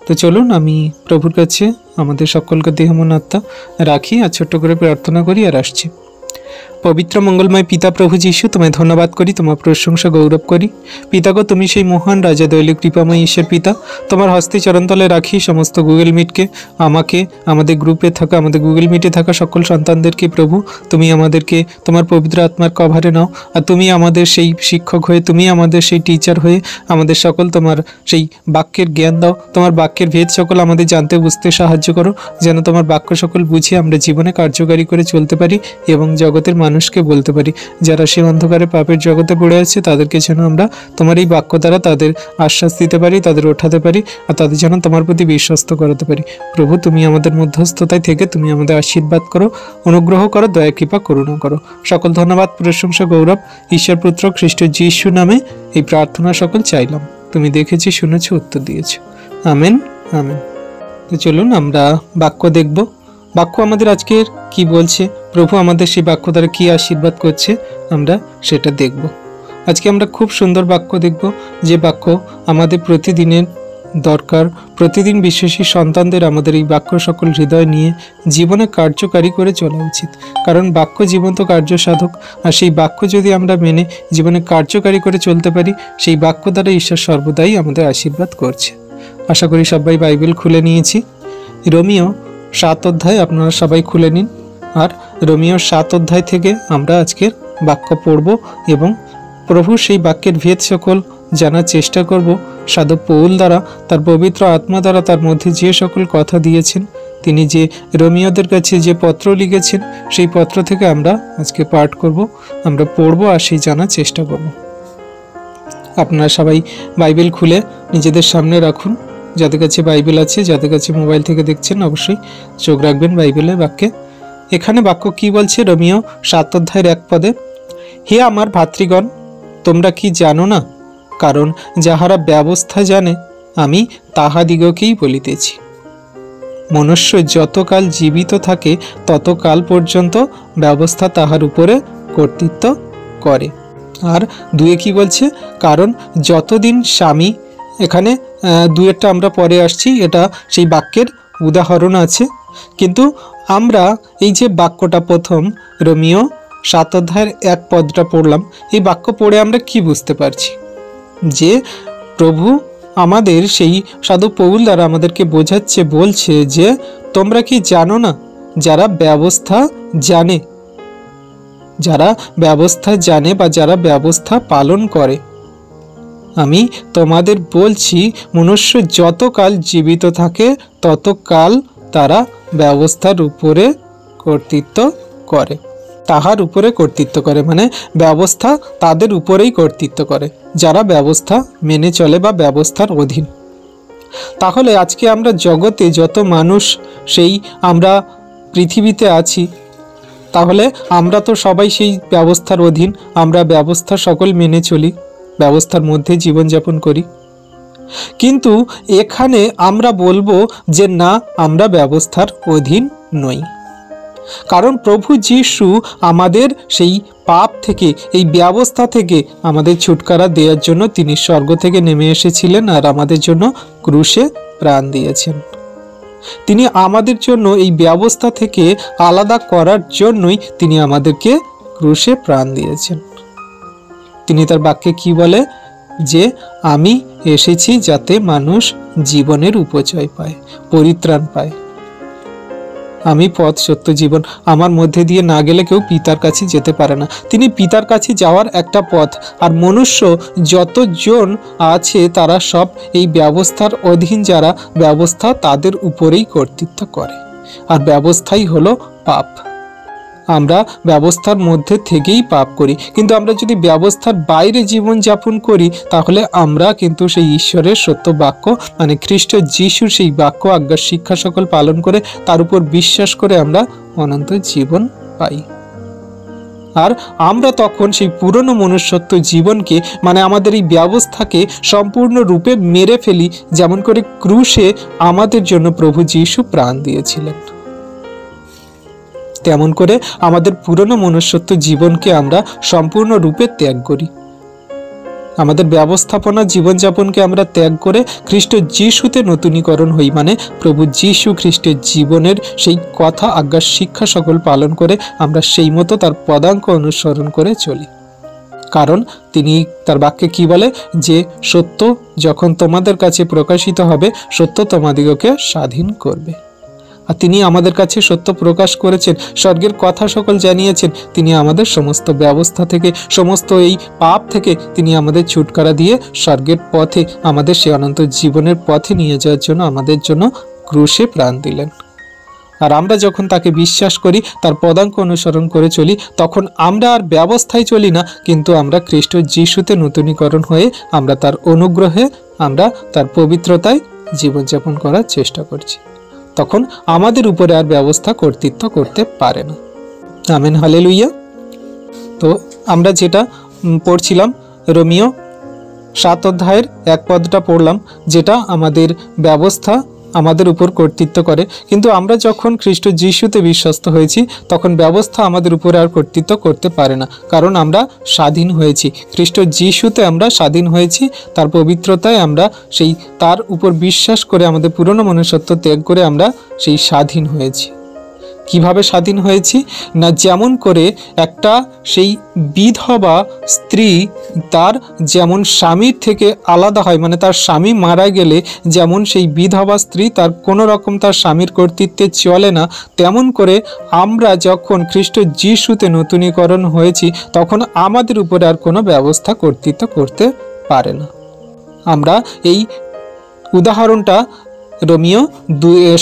তো চলুন আমি প্রভুর কাছে আমাদের সকলকে দেহ মন আত্মা রাখি আর ছোট্ট করে প্রার্থনা করি আর আসছি। পবিত্র মঙ্গলময় পিতা প্রভু যীশু, তোমায় ধন্যবাদ করি, তোমার প্রশংসা গৌরব করি। পিতাগো, তুমি সেই মহান রাজা দয়ালু কৃপাময় ঈশ্বর পিতা, তোমার হস্তে চরণতলে রাখি সমস্ত গুগল মিটকে, আমাকে, আমাদের গ্রুপে থাকা, আমাদের গুগল মিটে থাকা সকল সন্তানদেরকে। প্রভু, তুমি আমাদেরকে তোমার পবিত্র আত্মার কভারে নাও, আর তুমি আমাদের সেই শিক্ষক হয়ে, তুমি আমাদের সেই টিচার হয়ে আমাদের সকল তোমার সেই বাক্যের জ্ঞান দাও, তোমার বাক্যের ভেদ সকল আমাদের জানতে বুঝতে সাহায্য করো, যেন তোমার বাক্য সকল বুঝে আমরা জীবনে কার্যকারী করে চলতে পারি এবং জগতের মানুষকে বলতে পারি। যারা সে অন্ধকারে পাপের জগতে পড়ে আছে তাদেরকে যেন আমরা তোমার এই বাক্য দ্বারা তাদের আশ্বাস দিতে পারি, তাদের ওঠাতে পারি, আর তাদের যেন তোমার প্রতি বিশ্বস্ত করাতে পারি। প্রভু, তুমি আমাদের মধ্যস্থতায় থেকে তুমি আমাদের আশীর্বাদ করো, অনুগ্রহ করো, দয়া কৃপা করুণা করো। সকল ধন্যবাদ, প্রশংসা, গৌরব ঈশ্বর পুত্র খ্রিস্ট যীশু নামে এই প্রার্থনা সকল চাইলাম। তুমি দেখেছি, শুনেছ, উত্তর দিয়েছ। Amen, amen. তো চলুন আমরা বাক্য দেখব। বাক্য আমাদের আজকের কি বলছে, প্রভু আমাদের সেই বাক্য দ্বারা কি আশীর্বাদ করছে, আমরা সেটা দেখব। আজকে আমরা খুব সুন্দর বাক্য দেখব, যে বাক্য আমাদের প্রতিদিনের দরকার। প্রতিদিন বিশ্বাসী সন্তানদের আমাদের এই বাক্য সকল হৃদয় নিয়ে জীবনে কার্যকারী করে চলা উচিত, কারণ বাক্য জীবন্ত কার্য সাধক। আর সেই বাক্য যদি আমরা মেনে জীবনে কার্যকারী করে চলতে পারি, সেই বাক্য দ্বারা ঈশ্বর সর্বদাই আমাদের আশীর্বাদ করছে। আশা করি সবাই বাইবেল খুলে নিয়েছি। রোমিও 7 অধ্যায় আপনারা সবাই খুলে নিন, আর রোমিও 7 অধ্যায় থেকে আমরা আজকের বাক্য পড়ব এবং প্রভু সেই বাক্যের ভেদ সকল জানার চেষ্টা করব। সাধক পৌল দ্বারা, তার পবিত্র আত্মা দ্বারা তার মধ্যে যে সকল কথা দিয়েছেন, তিনি যে রোমিওদের কাছে যে পত্র লিখেছেন, সেই পত্র থেকে আমরা আজকে পাঠ করব, আমরা পড়ব আর সেই জানার চেষ্টা করব। আপনারা সবাই বাইবেল খুলে নিজেদের সামনে রাখুন। যাদের কাছে বাইবেল আছে, যাদের কাছে মোবাইল থেকে দেখছেন, অবশ্যই চোখ রাখবেন বাইবেলের বাক্যে। এখানে বাক্য কি বলছে? রোমিও 7 অধ্যায়ের 1 পদে, হে আমার ভাতৃগণ, তোমরা কি জানো না? কারণ যাহারা ব্যবস্থা জানে, আমি তাহাদিগকেই বলিতেছি। মনুষ্য যতকাল জীবিত থাকে ততকাল পর্যন্ত ব্যবস্থা তাহার উপরে কর্তৃত্ব করে। আর 2 কি বলছে? কারণ যতদিন স্বামী, এখানে 2 আমরা পরে আসছি, এটা সেই বাক্যের উদাহরণ আছে। কিন্তু আমরা এই যে বাক্যটা প্রথম রোমিও 7 অধ্যায়ের 1 পদটা পড়লাম, এই বাক্য পড়ে আমরা কি বুঝতে পারছি? যে প্রভু আমাদের সেই সাধু পৌল দ্বারা আমাদেরকে বোঝাচ্ছে, বলছে যে তোমরা কি জানো না? যারা ব্যবস্থা জানে, যারা ব্যবস্থা জানে বা যারা ব্যবস্থা পালন করে, আমি তোমাদের বলছি, মনুষ্য যতকাল জীবিত থাকে ততকাল তারা ব্যবস্থার উপরে কর্তৃত্ব করে, তাহার উপরে কর্তৃত্ব করে, মানে ব্যবস্থা তাদের উপরেই কর্তৃত্ব করে, যারা ব্যবস্থা মেনে চলে বা ব্যবস্থার অধীন। তাহলে আজকে আমরা জগতে যত মানুষ সেই আমরা পৃথিবীতে আছি, তাহলে আমরা তো সবাই সেই ব্যবস্থার অধীন, আমরা ব্যবস্থা সকল মেনে চলি, ব্যবস্থার মধ্যে জীবনযাপন করি। কিন্তু এখানে আমরা বলবো যে না, আমরা ব্যবস্থার অধীন নই। কারণ প্রভু যীশু আমাদের সেই পাপ থেকে, এই ব্যবস্থা থেকে আমাদের ছুটকারা দেওয়ার জন্য তিনি স্বর্গ থেকে নেমে এসেছিলেন আর আমাদের জন্য ক্রুশে প্রাণ দিয়েছেন। তিনি আমাদের জন্য এই ব্যবস্থা থেকে আলাদা করার জন্যই তিনি আমাদেরকে ক্রুশে প্রাণ দিয়েছেন। তিনি তার বাক্যে কি বলে? যে আমি এসেছি যাতে মানুষ জীবনের উপচয় পায়, পরিত্রাণ পায়। আমি পথ, সত্য, জীবন, আমার মধ্যে দিয়ে না গেলে কেউ পিতার কাছে যেতে পারে না। তিনি পিতার কাছে যাওয়ার একটা পথ। আর মনুষ্য যতজন আছে তারা সব এই ব্যবস্থার অধীন, যারা ব্যবস্থা তাদের উপরেই কর্তৃত্ব করে। আর ব্যবস্থাই হলো পাপ। আমরা ব্যবস্থার মধ্যে থেকেই পাপ করি, কিন্তু আমরা যদি ব্যবস্থার বাইরে জীবন যাপন করি, তাহলে আমরা কিন্তু সেই ঈশ্বরের সত্য বাক্য, মানে খ্রিস্ট যিশুর সেই বাক্য, আজ্ঞার শিক্ষা সকল পালন করে তার উপর বিশ্বাস করে আমরা অনন্ত জীবন পাই। আর আমরা তখন সেই পুরনো মনুষ্যত্ব জীবনকে, মানে আমাদের এই ব্যবস্থাকে সম্পূর্ণরূপে মেরে ফেলি, যেমন করে ক্রুশে আমাদের জন্য প্রভু যীশু প্রাণ দিয়েছিলেন। তেমন করে আমাদের পুরনো মনুষ্যত্ব জীবনকে আমরা সম্পূর্ণরূপে ত্যাগ করি। আমাদের ব্যবস্থাপনা জীবনযাপনকে আমরা ত্যাগ করে খ্রিস্ট যিশুতে নতুনীকরণ হই, মানে প্রভু যিশু খ্রিস্টের জীবনের সেই কথা আজ্ঞা শিক্ষা সকল পালন করে আমরা সেই মতো তার পদাঙ্ক অনুসরণ করে চলি। কারণ তিনি তার বাক্যে কি বলে, যে সত্য যখন তোমাদের কাছে প্রকাশিত হবে সত্য তোমাদিগকে স্বাধীন করবে। আর তিনি আমাদের কাছে সত্য প্রকাশ করেছেন, স্বর্গের কথা সকল জানিয়েছেন। তিনি আমাদের সমস্ত ব্যবস্থা থেকে, সমস্ত এই পাপ থেকে তিনি আমাদের ছুটকারা দিয়ে স্বর্গের পথে, আমাদের সে অনন্ত জীবনের পথে নিয়ে যাওয়ার জন্য আমাদের জন্য ক্রুশে প্রাণ দিলেন। আর আমরা যখন তাকে বিশ্বাস করি, তার পদাঙ্ক অনুসরণ করে চলি, তখন আমরা আর ব্যবস্থায় চলি না, কিন্তু আমরা খ্রিস্ট যিশুতে নতুনীকরণ হয়ে আমরা তার অনুগ্রহে, আমরা তার পবিত্রতায় জীবনযাপন করার চেষ্টা করছি। তখন আমাদের উপরে আর ব্যবস্থা কর্তৃত্ব করতে পারে না। Amen, hallelujah. তো আমরা যেটা পড়ছিলাম, রোমিও 7 অধ্যায়ের 1 পদটা পড়লাম, যেটা আমাদের ব্যবস্থা আমাদের উপর কর্তৃত্ব করে। কিন্তু আমরা যখন খ্রিস্ট যিশুতে বিশ্বস্ত হয়েছি, তখন ব্যবস্থা আমাদের উপরে আর কর্তৃত্ব করতে পারে না, কারণ আমরা স্বাধীন হয়েছি। খ্রিস্ট যিশুতে আমরা স্বাধীন হয়েছি, তার পবিত্রতায় আমরা সেই তার উপর বিশ্বাস করে আমাদের পুরনো মনুষ্যত্ব ত্যাগ করে আমরা সেই স্বাধীন হয়েছি। কিভাবে স্বাধীন হয়েছি না, যেমন করে একটা সেই বিধবা স্ত্রী তার যেমন স্বামীর থেকে আলাদা হয়, মানে তার স্বামী মারা গেলে যেমন সেই বিধবা স্ত্রী তার কোনো রকম তার স্বামীর কর্তৃত্বে চলে না, তেমন করে আমরা যখন খ্রিস্ট যিশুতে নতুনীকরণ হয়েছি, তখন আমাদের উপরে আর কোনো ব্যবস্থা কর্তৃত্ব করতে পারে না। আমরা এই উদাহরণটা রোমিও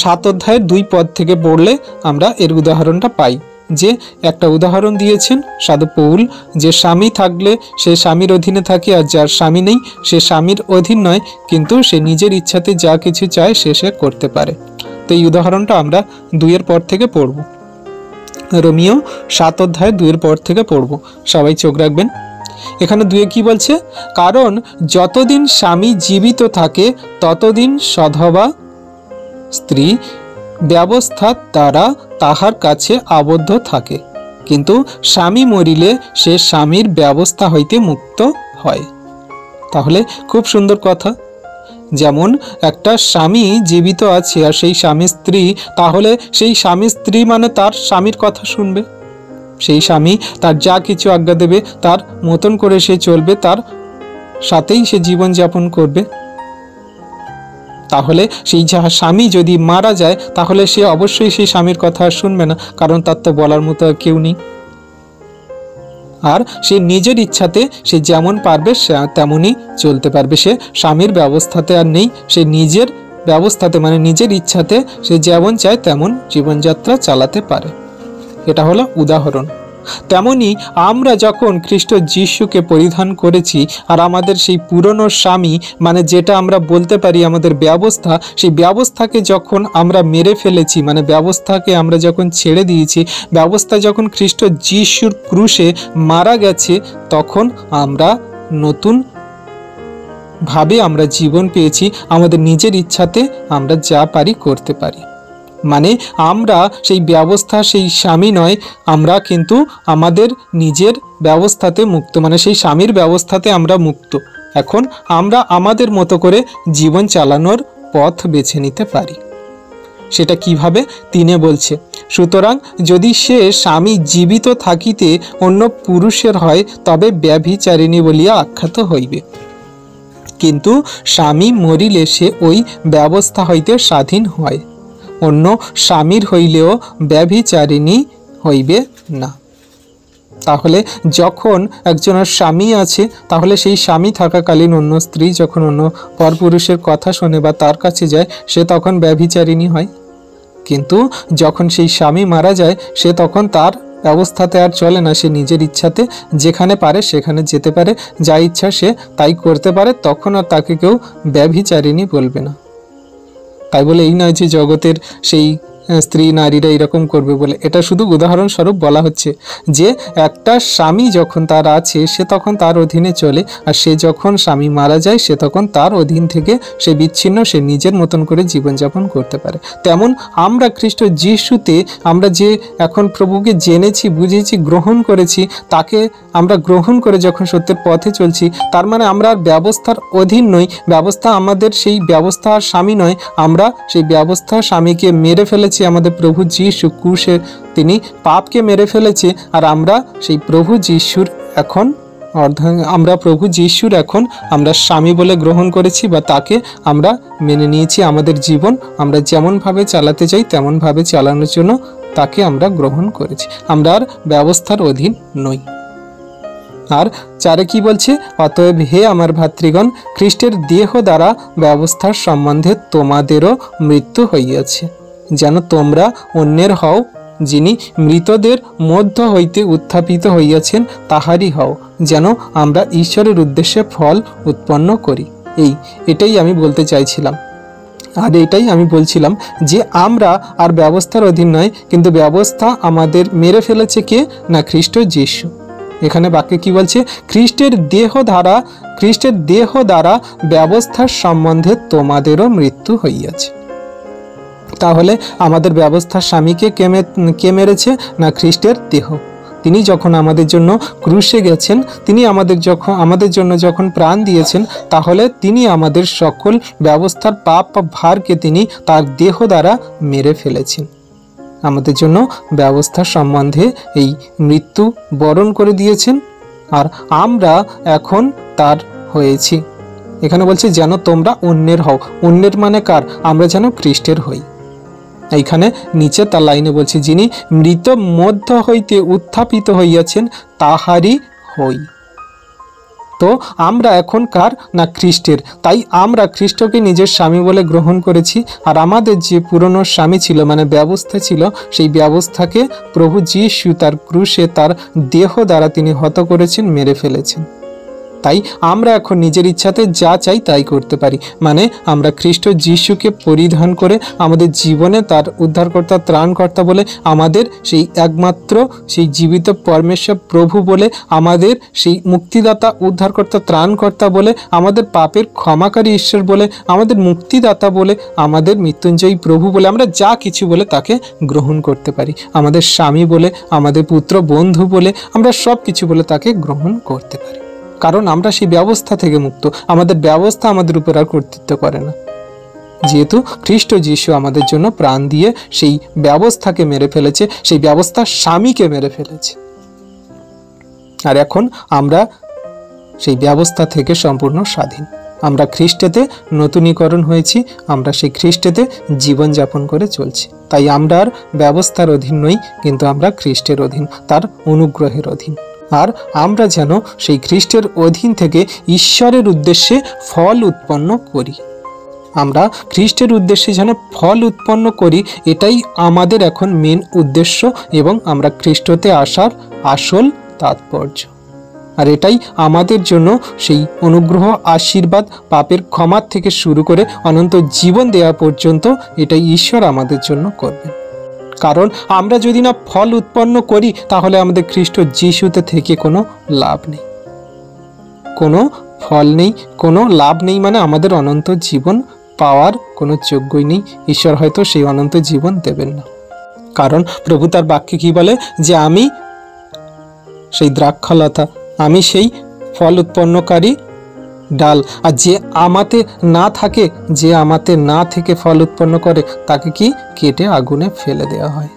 7 অধ্যায়ের 2 পদ থেকে পড়লে আমরা এর উদাহরণটা পাই। যে একটা উদাহরণ দিয়েছেন সাধু পৌল, যে স্বামী থাকলে সে স্বামীর অধীনে থাকে, আর যার স্বামী নেই সে স্বামীর অধীন নয়, কিন্তু সে নিজের ইচ্ছাতে যা কিছু চায় সে করতে পারে। তো এই উদাহরণটা আমরা 2 পদ থেকে পড়ব। রোমিও 7 অধ্যায় 2 পদ থেকে পড়ব, সবাই চোখ রাখবেন। এখানে 2 কি বলছে, কারণ যতদিন স্বামী জীবিত থাকে ততদিন সধবা স্ত্রী ব্যবস্থার দ্বারা তাহার কাছে আবদ্ধ থাকে, কিন্তু স্বামী মরিলে সে স্বামীর ব্যবস্থা হইতে মুক্ত হয়। তাহলে খুব সুন্দর কথা, যেমন একটা স্বামী জীবিত আছে আর সেই স্বামী স্ত্রী, তাহলে সেই স্বামী স্ত্রী মানে তার স্বামীর কথা শুনবে, সেই স্বামী তার যা কিছু আজ্ঞা দেবে তার মতন করে সে চলবে, তার সাথেই সে জীবনযাপন করবে। তাহলে সেই স্বামী যদি মারা যায়, তাহলে সে অবশ্যই সেই স্বামীর কথা শুনবে না, কারণ তার তো বলার মতো আর কেউ নেই। আর সে নিজের ইচ্ছাতে সে যেমন পারবে সে তেমনই চলতে পারবে, সে স্বামীর ব্যবস্থাতে আর নেই, সে নিজের ব্যবস্থাতে মানে নিজের ইচ্ছাতে সে যেমন চায় তেমন জীবনযাত্রা চালাতে পারে। এটা হলো উদাহরণ। তেমনি আমরা যখন খ্রিস্ট যিশুকে পরিধান করেছি, আর আমাদের সেই পুরনো স্বামী মানে যেটা আমরা বলতে পারি আমাদের ব্যবস্থা, সেই ব্যবস্থাকে যখন আমরা মেরে ফেলেছি, মানে ব্যবস্থাকে আমরা যখন ছেড়ে দিয়েছি, ব্যবস্থা যখন খ্রিস্ট যিশুর ক্রুশে মারা গেছে, তখন আমরা নতুন ভাবে আমরা জীবন পেয়েছি, আমাদের নিজের ইচ্ছাতে আমরা যা পারি করতে পারি। মানে আমরা সেই ব্যবস্থা, সেই স্বামী নয়, আমরা কিন্তু আমাদের নিজের ব্যবস্থাতে মুক্ত, মানে সেই স্বামীর ব্যবস্থাতে আমরা মুক্ত। এখন আমরা আমাদের মতো করে জীবন চালানোর পথ বেছে নিতে পারি। সেটা কিভাবে 3 বলছে, সুতরাং যদি সে স্বামী জীবিত থাকিতে অন্য পুরুষের হয়, তবে ব্যভিচারিণী বলিয়া আখ্যাত হইবে, কিন্তু স্বামী মরিলে সে ওই ব্যবস্থা হইতে স্বাধীন হয়, অন্য স্বামীর হইলেও ব্যভিচারিণী হইবে না। তাহলে যখন একজনের স্বামী আছে, তাহলে সেই স্বামী থাকাকালীন অন্য স্ত্রী যখন অন্য পরপুরুষের কথা শোনে বা তার কাছে যায়, সে তখন ব্যভিচারিণী হয়। কিন্তু যখন সেই স্বামী মারা যায়, সে তখন তার ব্যবস্থাতে আর চলে না, সে নিজের ইচ্ছাতে যেখানে পারে সেখানে যেতে পারে, যা ইচ্ছা সে তাই করতে পারে, তখন আর তাকে কেউ ব্যভিচারিণী বলবে না। তাই বলে এই নয় যে জগতের সেই স্ত্রী নারীরা এরকম করবে বলে, এটা শুধু উদাহরণস্বরূপ বলা হচ্ছে যে একটা স্বামী যখন তার আছে সে তখন তার অধীনে চলে, আর সে যখন স্বামী মারা যায় সে তখন তার অধীন থেকে সে বিচ্ছিন্ন, সে নিজের মতন করে জীবনযাপন করতে পারে। তেমন আমরা খ্রিস্ট যিশুতে আমরা যে এখন প্রভুকে জেনেছি, বুঝেছি, গ্রহণ করেছি, তাকে আমরা গ্রহণ করে যখন সত্যের পথে চলছি, তার মানে আমরা আর ব্যবস্থার অধীন নই। ব্যবস্থা আমাদের সেই ব্যবস্থা আর স্বামী নয়, আমরা সেই ব্যবস্থা স্বামীকে মেরে ফেলেছি। আমাদের প্রভু যিশু ক্রুশে তিনি পাপকে মেরে ফেলেছে, আর আমরা সেই প্রভু যিশুর এখন আমরা প্রভু যিশুর এখন আমরা স্বামী বলে গ্রহণ করেছি, বা তাকে আমরা মেনে নিয়েছি। আমাদের জীবন আমরা যেমনভাবে চালাতে চাই তেমনভাবে চালানোর জন্য তাকে আমরা গ্রহণ করেছি। আমরা আর ব্যবস্থার অধীন নই। আর 4 কি বলছে? অতএব হে আমার ভাতৃগণ, খ্রিস্টের দেহ দ্বারা ব্যবস্থার সম্বন্ধে তোমাদেরও মৃত্যু হইয়াছে, যেন তোমরা অন্যের হও, যিনি মৃতদের মধ্য হইতে উত্থাপিত হইয়াছেন তাহারই হও, যেন আমরা ঈশ্বরের উদ্দেশ্যে ফল উৎপন্ন করি। এটাই আমি বলতে চাইছিলাম। আর এটাই আমি বলছিলাম যে আমরা আর ব্যবস্থার অধীন নয়, কিন্তু ব্যবস্থা আমাদের মেরে ফেলেছে কে? না, খ্রিস্ট যিশু। এখানে বাক্যে কি বলছে? খ্রিস্টের দেহ দ্বারা ব্যবস্থার সম্বন্ধে তোমাদেরও মৃত্যু হইয়াছে। তাহলে আমাদের ব্যবস্থার স্বামীকে কে মেরেছে? না, খ্রিস্টের দেহ। তিনি যখন আমাদের জন্য ক্রুশে গেছেন, তিনি আমাদের জন্য যখন প্রাণ দিয়েছেন, তাহলে তিনি আমাদের সকল ব্যবস্থার পাপ ভারকে তিনি তার দেহ দ্বারা মেরে ফেলেছেন। আমাদের জন্য ব্যবস্থা সম্বন্ধে এই মৃত্যু বরণ করে দিয়েছেন, আর আমরা এখন তার হয়েছি। এখানে বলছে যেন তোমরা অন্যের হও। অন্যের মানে কার? আমরা যেন খ্রিস্টের হই। এইখানে নিচে তার লাইনে বলছে যিনি মৃত মধ্য হইতে উত্থাপিত হইয়াছেন তাহারই হই। তো আমরা এখন কার? না, খ্রিস্টের। তাই আমরা খ্রিস্টকে নিজের স্বামী বলে গ্রহণ করেছি। আর আমাদের যে পুরনো স্বামী ছিল, মানে ব্যবস্থা ছিল, সেই ব্যবস্থাকে প্রভু যিশু তার ক্রুশে তার দেহ দ্বারা তিনি হত করেছেন, মেরে ফেলেছেন। তাই আমরা এখন নিজের ইচ্ছাতে যা চাই তাই করতে পারি। মানে আমরা খ্রিস্ট যিশুকে পরিধান করে আমাদের জীবনে তার উদ্ধারকর্তা, ত্রাণকর্তা বলে, আমাদের সেই একমাত্র সেই জীবিত পরমেশ্বর প্রভু বলে, আমাদের সেই মুক্তিদাতা, উদ্ধারকর্তা, ত্রাণকর্তা বলে, আমাদের পাপের ক্ষমাকারী ঈশ্বর বলে, আমাদের মুক্তিদাতা বলে, আমাদের মৃত্যুঞ্জয়ী প্রভু বলে, আমরা যা কিছু বলে তাকে গ্রহণ করতে পারি। আমাদের স্বামী বলে, আমাদের পুত্র বন্ধু বলে, আমরা সব কিছু বলে তাকে গ্রহণ করতে পারি। কারণ আমরা সেই ব্যবস্থা থেকে মুক্ত। আমাদের ব্যবস্থা আমাদের উপর আর কর্তৃত্ব করে না, যেহেতু খ্রিস্ট যিশু আমাদের জন্য প্রাণ দিয়ে সেই ব্যবস্থাকে মেরে ফেলেছে, সেই ব্যবস্থার স্বামীকে মেরে ফেলেছে। আর এখন আমরা সেই ব্যবস্থা থেকে সম্পূর্ণ স্বাধীন। আমরা খ্রিস্টেতে নতুনীকরণ হয়েছি, আমরা সেই খ্রিস্টেতে জীবনযাপন করে চলছি। তাই আমরা আর ব্যবস্থার অধীন নই, কিন্তু আমরা খ্রিস্টের অধীন, তার অনুগ্রহের অধীন। আর আমরা যেন সেই খ্রিস্টের অধীন থেকে ঈশ্বরের উদ্দেশ্যে ফল উৎপন্ন করি। আমরা খ্রিস্টের উদ্দেশ্যে যেন ফল উৎপন্ন করি, এটাই আমাদের এখন মেন উদ্দেশ্য এবং আমরা খ্রিস্টতে আসার আসল তাৎপর্য। আর এটাই আমাদের জন্য সেই অনুগ্রহ, আশীর্বাদ, পাপের ক্ষমার থেকে শুরু করে অনন্ত জীবন দেওয়া পর্যন্ত এটাই ঈশ্বর আমাদের জন্য করবেন। কারণ আমরা যদি না ফল উৎপন্ন করি, তাহলে আমাদের খ্রিস্ট যিশুতে থেকে কোনো লাভ নেই, কোনো ফল নেই, কোনো লাভ নেই। মানে আমাদের অনন্ত জীবন পাওয়ার কোনো যোগ্যই নেই। ঈশ্বর হয়তো সেই অনন্ত জীবন দেবেন না। কারণ প্রভু তার বাক্যে কি বলে? যে আমি সেই দ্রাক্ষালতা, আমি সেই ফল উৎপন্নকারী ডাল, আর যে আমাতে না থাকে, যে আমাতে না থেকে ফল উৎপন্ন করে, তাকে কি কেটে আগুনে ফেলে দেওয়া হয়।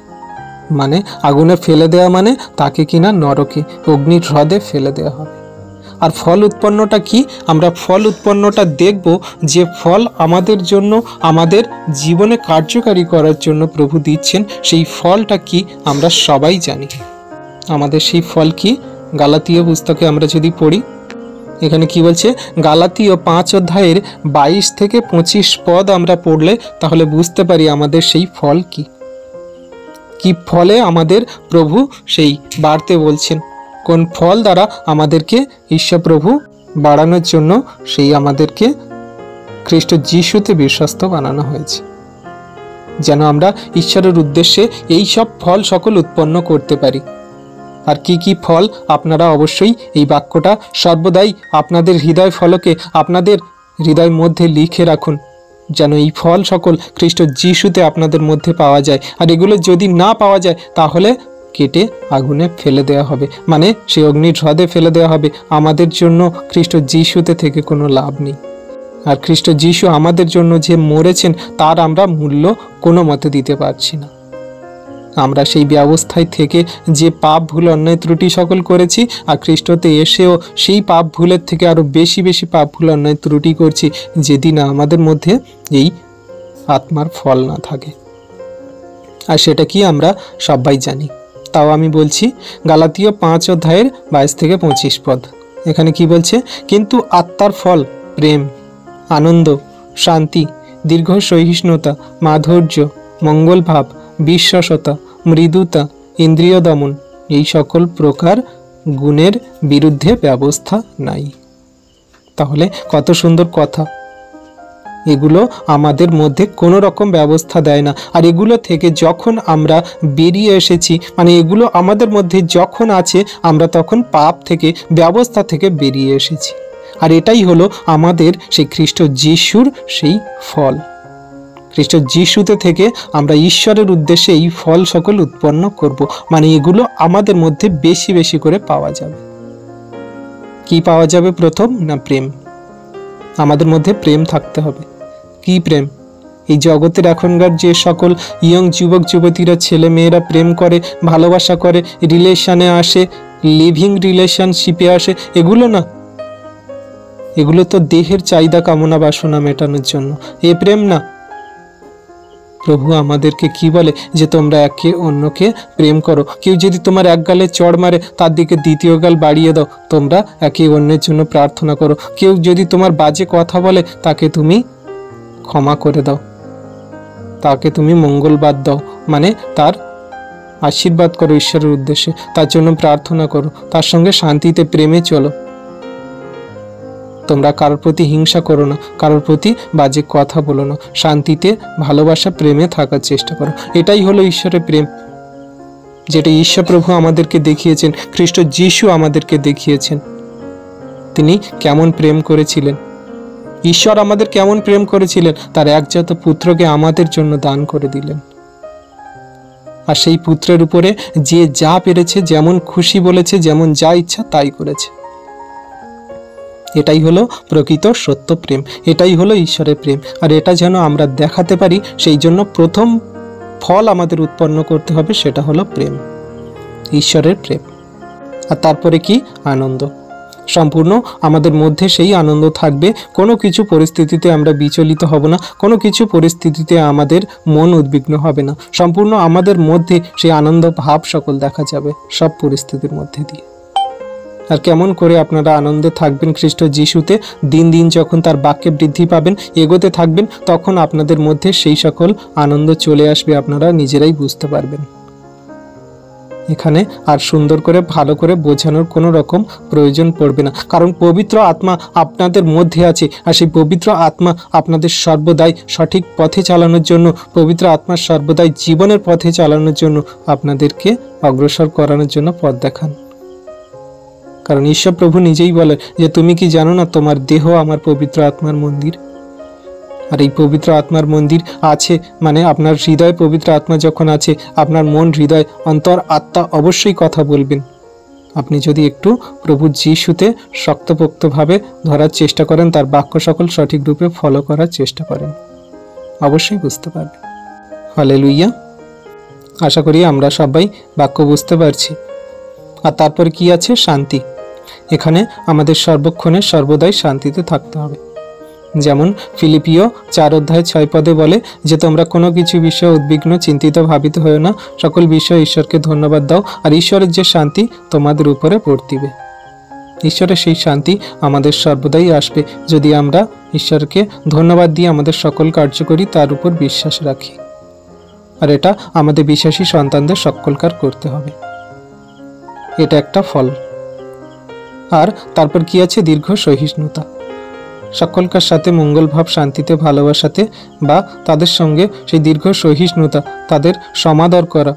মানে আগুনে ফেলে দেওয়া মানে তাকে কিনা নরকে, অগ্নির হ্রদে ফেলে দেওয়া হবে। আর ফল উৎপন্নটা কি? আমরা ফল উৎপন্নটা দেখব, যে ফল আমাদের জন্য, আমাদের জীবনে কার্যকারী করার জন্য প্রভু দিচ্ছেন, সেই ফলটা কি আমরা সবাই জানি। আমাদের সেই ফল কি? গালাতীয় পুস্তকে আমরা যদি পড়ি, এখানে কি বলছে? গালাতীয় 5 অধ্যায়ের 22 থেকে 25 পদ আমরা পড়লে তাহলে বুঝতে পারি আমাদের সেই ফল কি, কি ফলে আমাদের প্রভু সেই বাড়তে বলছেন, কোন ফল দ্বারা আমাদেরকে ঈশ্বর প্রভু বাড়ানোর জন্য সেই আমাদেরকে খ্রিস্ট যিশুতে বিশ্বস্ত বানানো হয়েছে। যেন আমরা ঈশ্বরের উদ্দেশ্যে এই সব ফল সকল উৎপন্ন করতে পারি। আর কি কি ফল আপনারা অবশ্যই এই বাক্যটা সর্বদাই আপনাদের হৃদয় ফলকে আপনাদের হৃদয় মধ্যে লিখে রাখুন, যেন এই ফল সকল খ্রিস্ট যিশুতে আপনাদের মধ্যে পাওয়া যায়। আর এগুলো যদি না পাওয়া যায় তাহলে কেটে আগুনে ফেলে দেওয়া হবে, মানে সেই অগ্নির হ্রদে ফেলে দেওয়া হবে। আমাদের জন্য খ্রিস্ট যিশুতে থেকে কোনো লাভ নেই। আর খ্রিস্ট যিশু আমাদের জন্য যে মরেছেন তার আমরা মূল্য কোনো মতে দিতে পারছি না। আমরা সেই ব্যবস্থায় থেকে যে পাপ ভুল অন্যায় ত্রুটি সকল করেছি, আর খ্রিস্টতে এসেও সেই পাপ ভুলের থেকে আরও বেশি বেশি পাপ ভুল অন্যায় ত্রুটি করছি, যদি না আমাদের মধ্যে এই আত্মার ফল না থাকে। আর সেটা কি আমরা সবাই জানি, তাও আমি বলছি। গালাতীয় 5 অধ্যায়ের 22 থেকে 25 পদ, এখানে কি বলছে? কিন্তু আত্মার ফল প্রেম, আনন্দ, শান্তি, দীর্ঘ সহিষ্ণুতা, মাধুর্য, মঙ্গল ভাব, বিশ্বসতা, মৃদুতা, ইন্দ্রিয় দমন, এই সকল প্রকার গুণের বিরুদ্ধে ব্যবস্থা নাই। তাহলে কত সুন্দর কথা। এগুলো আমাদের মধ্যে কোনো রকম ব্যবস্থা দেয় না। আর এগুলো থেকে যখন আমরা বেরিয়ে এসেছি, মানে এগুলো আমাদের মধ্যে যখন আছে, আমরা তখন পাপ থেকে, ব্যবস্থা থেকে বেরিয়ে এসেছি। আর এটাই হলো আমাদের সেই খ্রিস্ট যিশুর সেই ফল। খ্রিস্ট যিশুতে থেকে আমরা ঈশ্বরের উদ্দেশ্যে এই ফল সকল উৎপন্ন করব, মানে এগুলো আমাদের মধ্যে বেশি বেশি করে পাওয়া যাবে। কি পাওয়া যাবে? প্রথম না প্রেম। আমাদের মধ্যে প্রেম থাকতে হবে। কি প্রেম? এই জগতের এখনকার যে সকল ইয়ং যুবক যুবতীরা, ছেলে মেয়েরা প্রেম করে, ভালোবাসা করে, রিলেশনে আসে, লিভিং রিলেশনশিপে আসে, এগুলো না, এগুলো তো দেহের চাহিদা কামনা বাসনা মেটানোর জন্য। এ প্রেম না। প্রভু আমাদেরকে কি বলে? যে তোমরা একে অন্যকে প্রেম করো। কেউ যদি তোমার এক গালে চড় মারে, তার দিকে দ্বিতীয় গাল বাড়িয়ে দাও। তোমরা একে অন্যের জন্য প্রার্থনা করো। কেউ যদি তোমার বাজে কথা বলে, তাকে তুমি ক্ষমা করে দাও, তাকে তুমি মঙ্গলবাদ দাও, মানে তার আশীর্বাদ করো ঈশ্বরের উদ্দেশ্যে, তার জন্য প্রার্থনা করো, তার সঙ্গে শান্তিতে প্রেমে চলো। তোমরা কারোর প্রতি হিংসা করো না, কারোর প্রতি বাজে কথা বলো না, শান্তিতে ভালোবাসা প্রেমে থাকার চেষ্টা করো। এটাই হলো ঈশ্বরের প্রেম, যেটা ঈশ্বর প্রভু আমাদেরকে দেখিয়েছেন, খ্রিস্ট যিশু আমাদেরকে দেখিয়েছেন। তিনি কেমন প্রেম করেছিলেন, ঈশ্বর আমাদের কেমন প্রেম করেছিলেন, তার একজাত পুত্রকে আমাদের জন্য দান করে দিলেন। আর সেই পুত্রের উপরে যে যা পেরেছে, যেমন খুশি বলেছে, যেমন যা ইচ্ছা তাই করেছে। এটাই হলো প্রকৃত সত্য প্রেম, এটাই হলো ঈশ্বরের প্রেম। আর এটা যেন আমরা দেখাতে পারি, সেই জন্য প্রথম ফল আমাদের উৎপন্ন করতে হবে, সেটা হলো প্রেম, ঈশ্বরের প্রেম। আর তারপরে কি? আনন্দ। সম্পূর্ণ আমাদের মধ্যে সেই আনন্দ থাকবে। কোনো কিছু পরিস্থিতিতে আমরা বিচলিত হব না, কোনো কিছু পরিস্থিতিতে আমাদের মন উদ্বিগ্ন হবে না। সম্পূর্ণ আমাদের মধ্যে সেই আনন্দ ভাব সকল দেখা যাবে সব পরিস্থিতির মধ্যে দিয়ে। আর কেমন করে আপনারা আনন্দে থাকবেন খ্রিস্ট যিশুতে? দিন দিন যখন তার বাক্যে বৃদ্ধি পাবেন, এগোতে থাকবেন, তখন আপনাদের মধ্যে সেই সকল আনন্দ চলে আসবে, আপনারা নিজেরাই বুঝতে পারবেন। এখানে আর সুন্দর করে ভালো করে বোঝানোর কোনো রকম প্রয়োজন পড়বে না, কারণ পবিত্র আত্মা আপনাদের মধ্যে আছে। আর সেই পবিত্র আত্মা আপনাদের সর্বদাই সঠিক পথে চালানোর জন্য, পবিত্র আত্মার সর্বদাই জীবনের পথে চালানোর জন্য, আপনাদেরকে অগ্রসর করানোর জন্য পথ দেখান। কারণ ঈশ্বর প্রভু নিজেই বলে যে তুমি কি জানো না তোমার দেহ আমার পবিত্র আত্মার মন্দির? আর এই পবিত্র আত্মার মন্দির আছে মানে আপনার হৃদয় পবিত্র আত্মা যখন আছে, আপনার মন, হৃদয়, অন্তর, আত্মা অবশ্যই কথা বলবেন। আপনি যদি একটু প্রভু যিশুতে শক্তপোক্তভাবে ধরার চেষ্টা করেন, তার বাক্য সকল সঠিক রূপে ফলো করার চেষ্টা করেন, অবশ্যই বুঝতে পারবেন। হালেলুইয়া। আশা করি আমরা সবাই বাক্য বুঝতে পারছি। আর তারপর কি আছে? শান্তি। এখানে আমাদের সর্বক্ষণে সর্বদাই শান্তিতে থাকতে হবে। যেমন ফিলিপিও 4 অধ্যায় 6 পদে বলে যে তোমরা কোনো কিছু বিষয়ে উদ্বিগ্ন, চিন্তিত, ভাবিত হয়েও না, সকল বিষয়ে ঈশ্বরকে ধন্যবাদ দাও, আর ঈশ্বরের যে শান্তি তোমাদের উপরে বর্তিবে। ঈশ্বরের সেই শান্তি আমাদের সর্বদাই আসবে যদি আমরা ঈশ্বরকে ধন্যবাদ দিয়ে আমাদের সকল কার্য করি, তার উপর বিশ্বাস রাখি। আর এটা আমাদের বিশ্বাসী সন্তানদের সকলকার করতে হবে, এটা একটা ফল। আর তারপর কি আছে? দীর্ঘ সহিষ্ণুতা। সকলকার সাথে মঙ্গল ভাব, শান্তিতে, ভালোবাসাতে বা তাদের সঙ্গে সেই দীর্ঘ সহিষ্ণুতা, তাদের সমাদর করা,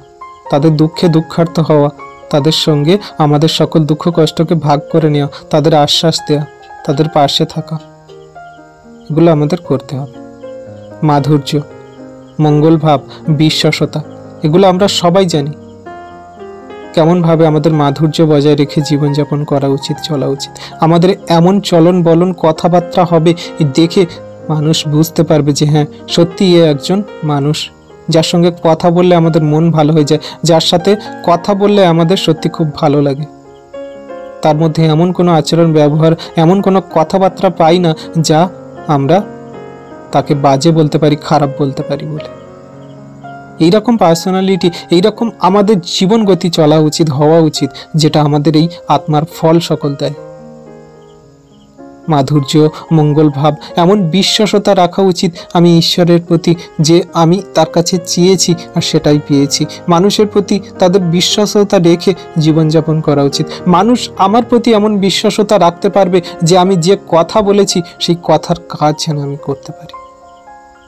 তাদের দুঃখে দুঃখার্থ হওয়া, তাদের সঙ্গে আমাদের সকল দুঃখ কষ্টকে ভাগ করে নেওয়া, তাদের আশ্বাস দেওয়া, তাদের পাশে থাকা, এগুলো আমাদের করতে হবে। মাধুর্য, মঙ্গল ভাব, বিশ্বাসতা, এগুলো আমরা সবাই জানি কেমনভাবে আমাদের মাধুর্য বজায় রেখে জীবনযাপন করা উচিত, চলা উচিত। আমাদের এমন চলন বলন, কথাবার্তা হবে দেখে মানুষ বুঝতে পারবে যে হ্যাঁ সত্যি এ একজন মানুষ, যার সঙ্গে কথা বললে আমাদের মন ভালো হয়ে যায়, যার সাথে কথা বললে আমাদের সত্যি খুব ভালো লাগে। তার মধ্যে এমন কোনো আচরণ, ব্যবহার, এমন কোনো কথাবার্তা পাই না যা আমরা তাকে বাজে বলতে পারি, খারাপ বলতে পারি বলে। এইরকম পার্সোনালিটি, এইরকম আমাদের জীবন গতি চলা উচিত, হওয়া উচিত, যেটা আমাদের এই আত্মার ফল সকল দেয়। মাধুর্য, মঙ্গল ভাব, এমন বিশ্বাসতা রাখা উচিত আমি ঈশ্বরের প্রতি, যে আমি তার কাছে চেয়েছি আর সেটাই পেয়েছি। মানুষের প্রতি তাদের বিশ্বাসতা রেখে জীবনযাপন করা উচিত। মানুষ আমার প্রতি এমন বিশ্বাসতা রাখতে পারবে যে আমি যে কথা বলেছি সেই কথার কাজ যেন আমি করতে পারি।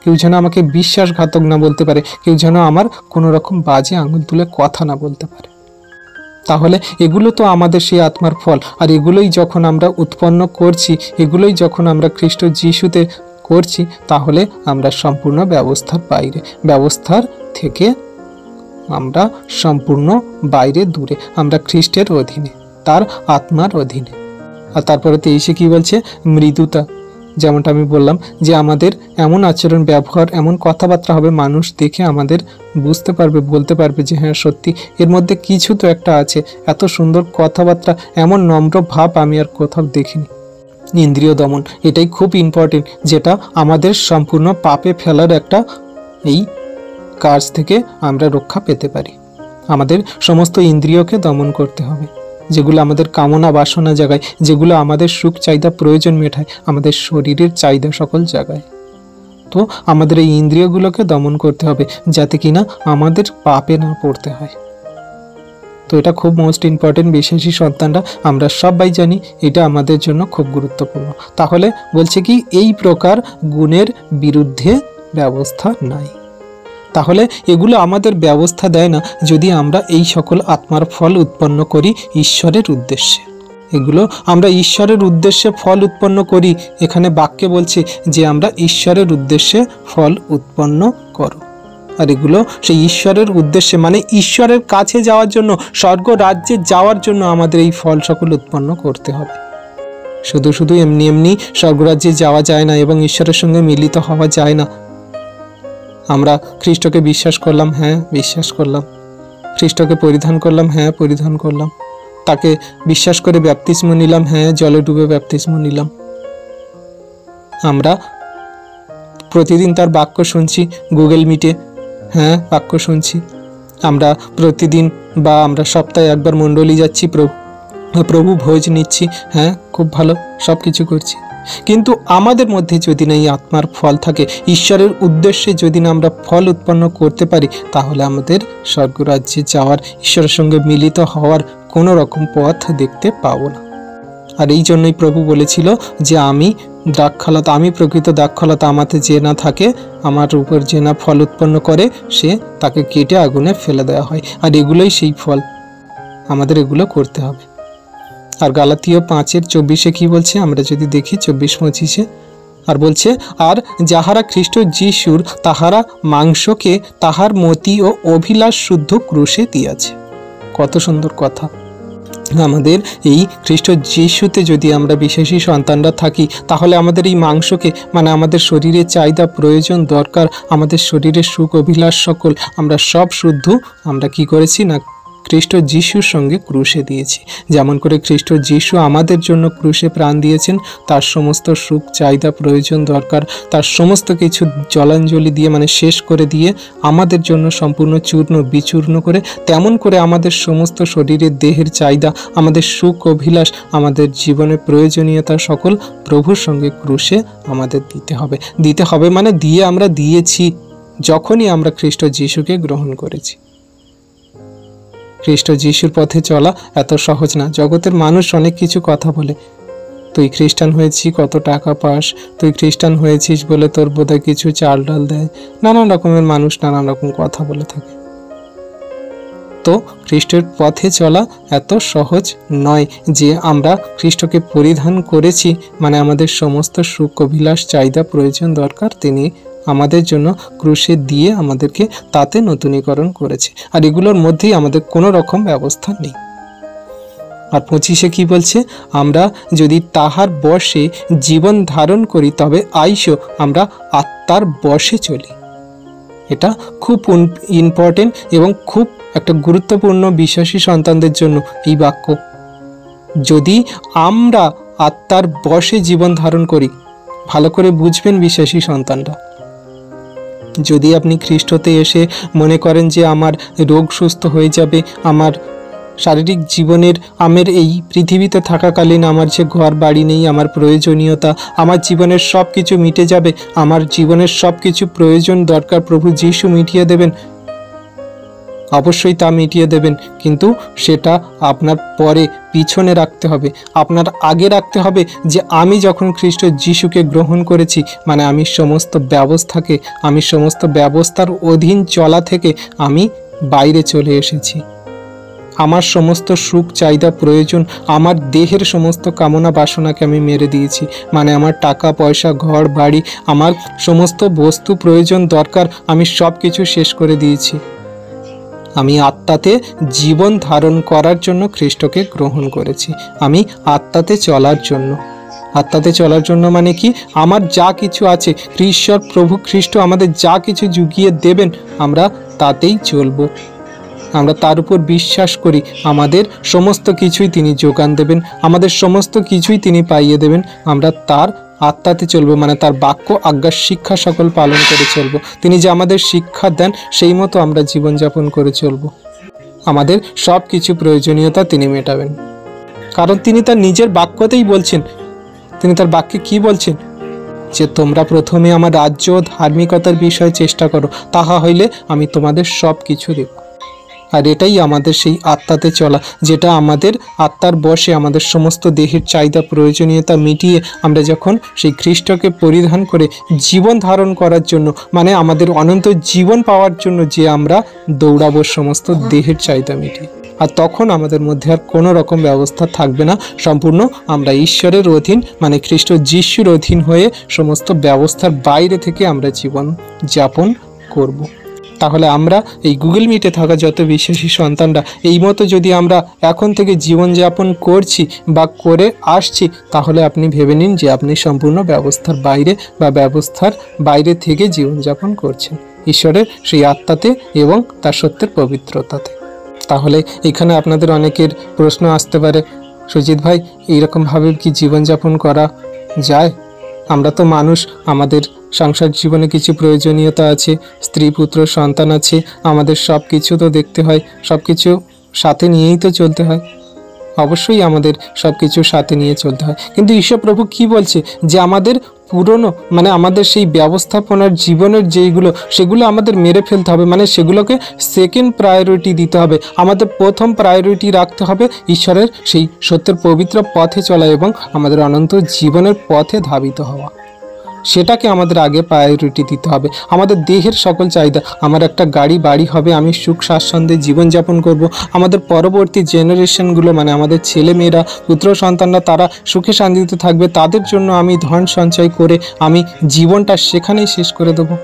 কেউ যেন আমাকে বিশ্বাসঘাতক না বলতে পারে, কেউ যেন আমার কোনো রকম বাজে আঙুল তুলে কথা না বলতে পারে। তাহলে এগুলো তো আমাদের সেই আত্মার ফল। আর এগুলোই যখন আমরা উৎপন্ন করছি, এগুলোই যখন আমরা খ্রিস্ট যিশুতে করছি, তাহলে আমরা সম্পূর্ণ ব্যবস্থার বাইরে, ব্যবস্থার থেকে আমরা সম্পূর্ণ বাইরে, দূরে, আমরা খ্রিস্টের অধীনে, তার আত্মার অধীনে। আর তারপরে 23 কি বলছে? মৃদুতা। যেমনটা আমি বললাম যে আমাদের এমন আচরণ, ব্যবহার, এমন কথাবার্তা হবে মানুষ দেখে আমাদের বুঝতে পারবে, বলতে পারবে যে হ্যাঁ সত্যি এর মধ্যে কিছু তো একটা আছে। এত সুন্দর কথাবার্তা, এমন নম্র ভাব আমি আর কোথাও দেখিনি। ইন্দ্রিয় দমন, এটাই খুব ইম্পর্টেন্ট, যেটা আমাদের সম্পূর্ণ পাপে ফেলার একটা এই কাজ থেকে আমরা রক্ষা পেতে পারি। আমাদের সমস্ত ইন্দ্রিয়কে দমন করতে হবে, যেগুলো আমাদের কামনা বাসনা জাগায়, যেগুলো আমাদের সুখ চাহিদা প্রয়োজন মেটায়, আমাদের শরীরের চাহিদা সকল জাগায়। তো আমাদের এই ইন্দ্রিয়গুলোকে দমন করতে হবে যাতে কিনা আমাদের পাপে না পড়তে হয়। তো এটা খুব মোস্ট ইম্পর্টেন্ট। বিশ্বাসী সন্তানরা আমরা সবাই জানি এটা আমাদের জন্য খুব গুরুত্বপূর্ণ। তাহলে বলছে কি, এই প্রকার গুণের বিরুদ্ধে ব্যবস্থা নাই। তাহলে এগুলো আমাদের ব্যবস্থা দেয় না যদি আমরা এই সকল আত্মার ফল উৎপন্ন করি ঈশ্বরের উদ্দেশ্যে। এগুলো আমরা ঈশ্বরের উদ্দেশ্যে ফল উৎপন্ন করি। এখানে বাক্যে বলছে যে আমরা ঈশ্বরের উদ্দেশ্যে ফল উৎপন্ন করো। আর এগুলো সেই ঈশ্বরের উদ্দেশ্যে, মানে ঈশ্বরের কাছে যাওয়ার জন্য, স্বর্গ রাজ্যে যাওয়ার জন্য আমাদের এই ফল সকল উৎপন্ন করতে হবে। শুধু শুধু এমনি এমনি স্বর্গরাজ্যে যাওয়া যায় না এবং ঈশ্বরের সঙ্গে মিলিত হওয়া যায় না। আমরা খ্রিস্টকে বিশ্বাস করলাম, হ্যাঁ বিশ্বাস করলাম। খ্রিস্টকে পরিধান করলাম, হ্যাঁ পরিধান করলাম। তাকে বিশ্বাস করে ব্যাপতিস্ম নিলাম, হ্যাঁ জলে ডুবে ব্যাপতিস্ম নিলাম। আমরা প্রতিদিন তার বাক্য শুনছি গুগল মিটে, হ্যাঁ বাক্য শুনছি। আমরা প্রতিদিন বা আমরা সপ্তাহে একবার মণ্ডলী যাচ্ছি, প্রভু ভোজ নিচ্ছি, হ্যাঁ খুব ভালো, সব কিছু করছি। কিন্তু আমাদের মধ্যে যদি না এই আত্মার ফল থাকে, ঈশ্বরের উদ্দেশ্যে যদি না আমরা ফল উৎপন্ন করতে পারি, তাহলে আমাদের স্বর্গরাজ্যে যাওয়ার, ঈশ্বরের সঙ্গে মিলিত হওয়ার কোনো রকম পথ দেখতে পাবো না। আর এই জন্যই প্রভু বলেছিল যে আমি দ্রাক্ষালতা, আমি প্রকৃত দ্রাক্ষালতা, আমাতে যে না থাকে, আমার উপর যে না ফল উৎপন্ন করে, সে তাকে কেটে আগুনে ফেলে দেওয়া হয়। আর এগুলোই সেই ফল, আমাদের এগুলো করতে হবে। আর গালাতীয় 5:24 কি বলছে আমরা যদি দেখি, 24-25, আর বলছে, আর যাহারা খ্রিস্ট যিশুর, তাহারা মাংসকে তাহার মতি ও অভিলাষ শুদ্ধ ক্রুশে দিয়াছে। কত সুন্দর কথা। আমাদের এই খ্রিস্ট যিশুতে যদি আমরা বিশ্বাসী সন্তানরা থাকি, তাহলে আমাদের এই মাংসকে, মানে আমাদের শরীরের চাহিদা, প্রয়োজন, দরকার, আমাদের শরীরের সুখ অভিলাষ সকল, আমরা সব শুদ্ধ আমরা কি করেছি না খ্রিস্ট যিশুর সঙ্গে ক্রুশে দিয়েছি। যেমন করে খ্রিস্ট যিশু আমাদের জন্য ক্রুশে প্রাণ দিয়েছেন, তার সমস্ত সুখ চাহিদা প্রয়োজন দরকার, তার সমস্ত কিছু জলাঞ্জলি দিয়ে, মানে শেষ করে দিয়ে, আমাদের জন্য সম্পূর্ণ চূর্ণ বিচূর্ণ করে, তেমন করে আমাদের সমস্ত শরীরের দেহের চাহিদা, আমাদের সুখ অভিলাষ, আমাদের জীবনের প্রয়োজনীয়তা সকল প্রভুর সঙ্গে ক্রুশে আমাদের দিতে হবে, মানে দিয়ে আমরা দিয়েছি যখনই আমরা খ্রিস্ট যিশুকে গ্রহণ করেছি। খ্রিস্ট যিশুর পথে চলা এত সহজ না। জগতের মানুষ অনেক কিছু কথা বলে, তুই খ্রিস্টান হয়েছিস, কত টাকা পাস, তুই খ্রিস্টান হয়েছিস বলে তোর বোধহয় কিছু চাল ডাল দেয়, নানান রকমের মানুষ নানান রকম কথা বলে থাকে। তো খ্রিস্টের পথে চলা এত সহজ নয় যে আমরা খ্রিস্টকে পরিধান করেছি মানে আমাদের সমস্ত সুখ অভিলাষ চাহিদা প্রয়োজন দরকার তিনি আমাদের জন্য ক্রুশে দিয়ে আমাদেরকে তাতে নতুনীকরণ করেছে, আর এগুলোর মধ্যেই আমাদের কোনো রকম ব্যবস্থা নেই। আর 25-এ কি বলছে, আমরা যদি তাহার বশে জীবন ধারণ করি তবে আইসো আমরা আত্মার বশে চলি। এটা খুব ইম্পর্টেন্ট এবং খুব একটা গুরুত্বপূর্ণ বিশ্বাসী সন্তানদের জন্য এই বাক্য। যদি আমরা আত্মার বশে জীবন ধারণ করি, ভালো করে বুঝবেন বিশ্বাসী সন্তানরা, যদি আপনি খ্রিস্টতে এসে মনে করেন যে আমার রোগ সুস্থ হয়ে যাবে, আমার শারীরিক জীবনের আমার এই পৃথিবীতে থাকাকালীন আমার যে ঘর বাড়ি নেই, আমার প্রয়োজনীয়তা, আমার জীবনের সব কিছু মিটে যাবে, আমার জীবনের সব কিছু প্রয়োজন দরকার প্রভু যীশু মিটিয়ে দেবেন, অবশ্যই তা মিটিয়ে দেবেন, কিন্তু সেটা আপনার পরে পিছনে রাখতে হবে। আপনার আগে রাখতে হবে যে আমি যখন খ্রিস্ট যীশুকে গ্রহণ করেছি মানে আমি সমস্ত ব্যবস্থাকে, আমি সমস্ত ব্যবস্থার অধীন চলা থেকে আমি বাইরে চলে এসেছি। আমার সমস্ত সুখ চাহিদা প্রয়োজন, আমার দেহের সমস্ত কামনা বাসনাকে আমি মেরে দিয়েছি, মানে আমার টাকা পয়সা ঘর বাড়ি আমার সমস্ত বস্তু প্রয়োজন দরকার আমি সব কিছু শেষ করে দিয়েছি। আমি আত্মাতে জীবন ধারণ করার জন্য খ্রিস্টকে গ্রহণ করেছি, আমি আত্মাতে চলার জন্য। আত্মাতে চলার জন্য মানে কি, আমার যা কিছু আছে ঈশ্বর প্রভু খ্রিস্ট আমাদের যা কিছু জুগিয়ে দেবেন আমরা তাতেই চলবো। আমরা তার উপর বিশ্বাস করি, আমাদের সমস্ত কিছুই তিনি যোগান দেবেন, আমাদের সমস্ত কিছুই তিনি পাইয়ে দেবেন। আমরা তার আত্মাতে চলবো, মানে তার বাক্য আজ্ঞা শিক্ষা সকল পালন করে চলবো। তিনি যে আমাদের শিক্ষা দেন সেই মতো আমরা জীবনযাপন করে চলবো। আমাদের সব কিছু প্রয়োজনীয়তা তিনি মেটাবেন, কারণ তিনি তার নিজের বাক্যতেই বলছেন। তিনি তার বাক্যে কি বলছেন, যে তোমরা প্রথমে আমার রাজ্য ধার্মিকতার বিষয়ে চেষ্টা করো, তাহা হইলে আমি তোমাদের সব কিছু দেব। আর এটাই আমাদের সেই আত্মাতে চলা, যেটা আমাদের আত্মার বশে আমাদের সমস্ত দেহের চাহিদা প্রয়োজনীয়তা মিটিয়ে আমরা যখন সেই খ্রিস্টকে পরিধান করে জীবন ধারণ করার জন্য মানে আমাদের অনন্ত জীবন পাওয়ার জন্য যে আমরা দৌড়াবো সমস্ত দেহের চাহিদা মিটিয়ে, আর তখন আমাদের মধ্যে আর কোনো রকম ব্যবস্থা থাকবে না। সম্পূর্ণ আমরা ঈশ্বরের অধীন মানে খ্রিস্ট যিশুর অধীন হয়ে সমস্ত ব্যবস্থার বাইরে থেকে আমরা জীবন যাপন করব। তাহলে আমরা এই গুগল মিটে থাকা যত বিশ্বাসী সন্তানরা এই মতো যদি আমরা এখন থেকে জীবনযাপন করছি বা করে আসছি, তাহলে আপনি ভেবে নিন যে আপনি সম্পূর্ণ ব্যবস্থার বাইরে বা ব্যবস্থার বাইরে থেকে জীবনযাপন করছেন ঈশ্বরের সেই আত্মাতে এবং তার সত্যের পবিত্রতাতে। তাহলে এখানে আপনাদের অনেকের প্রশ্ন আসতে পারে, সুজিত ভাই এইরকমভাবে কি জীবনযাপন করা যায়? আমরা তো মানুষ, আমাদের সংসার জীবনে কিছু প্রয়োজনীয়তা আছে, স্ত্রী পুত্র সন্তান আছে, আমাদের সব কিছু তো দেখতে হয়, সব কিছু সাথে নিয়েই তো চলতে হয়। অবশ্যই আমাদের সব কিছু সাথে নিয়ে চলতে হয়, কিন্তু ঈশ্বর প্রভু কি বলছে যে আমাদের পুরনো মানে আমাদের সেই ব্যবস্থাপনার জীবনের যেইগুলো সেগুলো আমাদের মেরে ফেলতে হবে, মানে সেগুলোকে সেকেন্ড প্রায়োরিটি দিতে হবে। আমাদের প্রথম প্রায়োরিটি রাখতে হবে ঈশ্বরের সেই সত্যের পবিত্র পথে চলা এবং আমাদের অনন্ত জীবনের পথে ধাবিত হওয়া। সেটাকে আমাদের আগে প্রায়োরিটি দিতে হবে। আমাদের দেহের সকল চাহিদা, আমার একটা গাড়ি বাড়ি হবে, আমি সুখ স্বাচ্ছন্দ্যে জীবনযাপন করব, আমাদের পরবর্তী জেনারেশনগুলো মানে আমাদের ছেলে মেয়েরা পুত্র সন্তানরা তারা সুখে শান্তিতে থাকবে, তাদের জন্য আমি ধন সঞ্চয় করে আমি জীবনটা সেখানেই শেষ করে দেবো,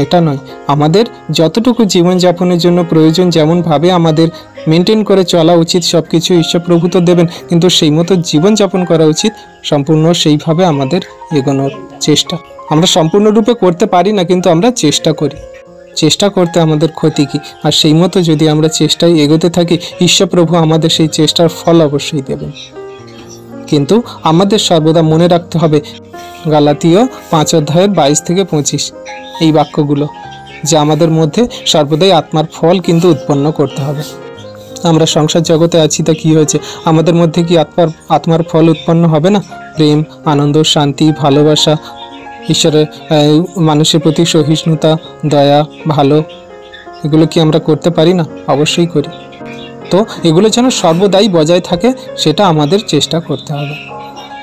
এটা নয়। আমাদের যতটুকু জীবনযাপনের জন্য প্রয়োজন যেমনভাবে আমাদের মেনটেন করে চলা উচিত সব কিছু ঈশ্বর প্রভু তো দেবেন, কিন্তু সেই মতো জীবনযাপন করা উচিত, সম্পূর্ণ সেইভাবে আমাদের এগোনোর চেষ্টা। আমরা সম্পূর্ণরূপে করতে পারি না, কিন্তু আমরা চেষ্টা করি। চেষ্টা করতে আমাদের ক্ষতি কী? আর সেই মতো যদি আমরা চেষ্টায় এগোতে থাকি ঈশ্বর প্রভু আমাদের সেই চেষ্টার ফল অবশ্যই দেবেন। কিন্তু আমাদের সর্বদা মনে রাখতে হবে গালাতীয় 5:22-25 এই বাক্যগুলো, যে আমাদের মধ্যে সর্বদাই আত্মার ফল কিন্তু উৎপন্ন করতে হবে। আমরা সংসার জগতে আছি, তা কী হয়েছে? আমাদের মধ্যে কি আত্মার ফল উৎপন্ন হবে না? প্রেম, আনন্দ, শান্তি, ভালোবাসা, ঈশ্বরের মানুষের প্রতি সহিষ্ণুতা, দয়া, ভালো, এগুলো কি আমরা করতে পারি না? অবশ্যই করি। তো এগুলো যেন সর্বদাই বজায় থাকে সেটা আমাদের চেষ্টা করতে হবে।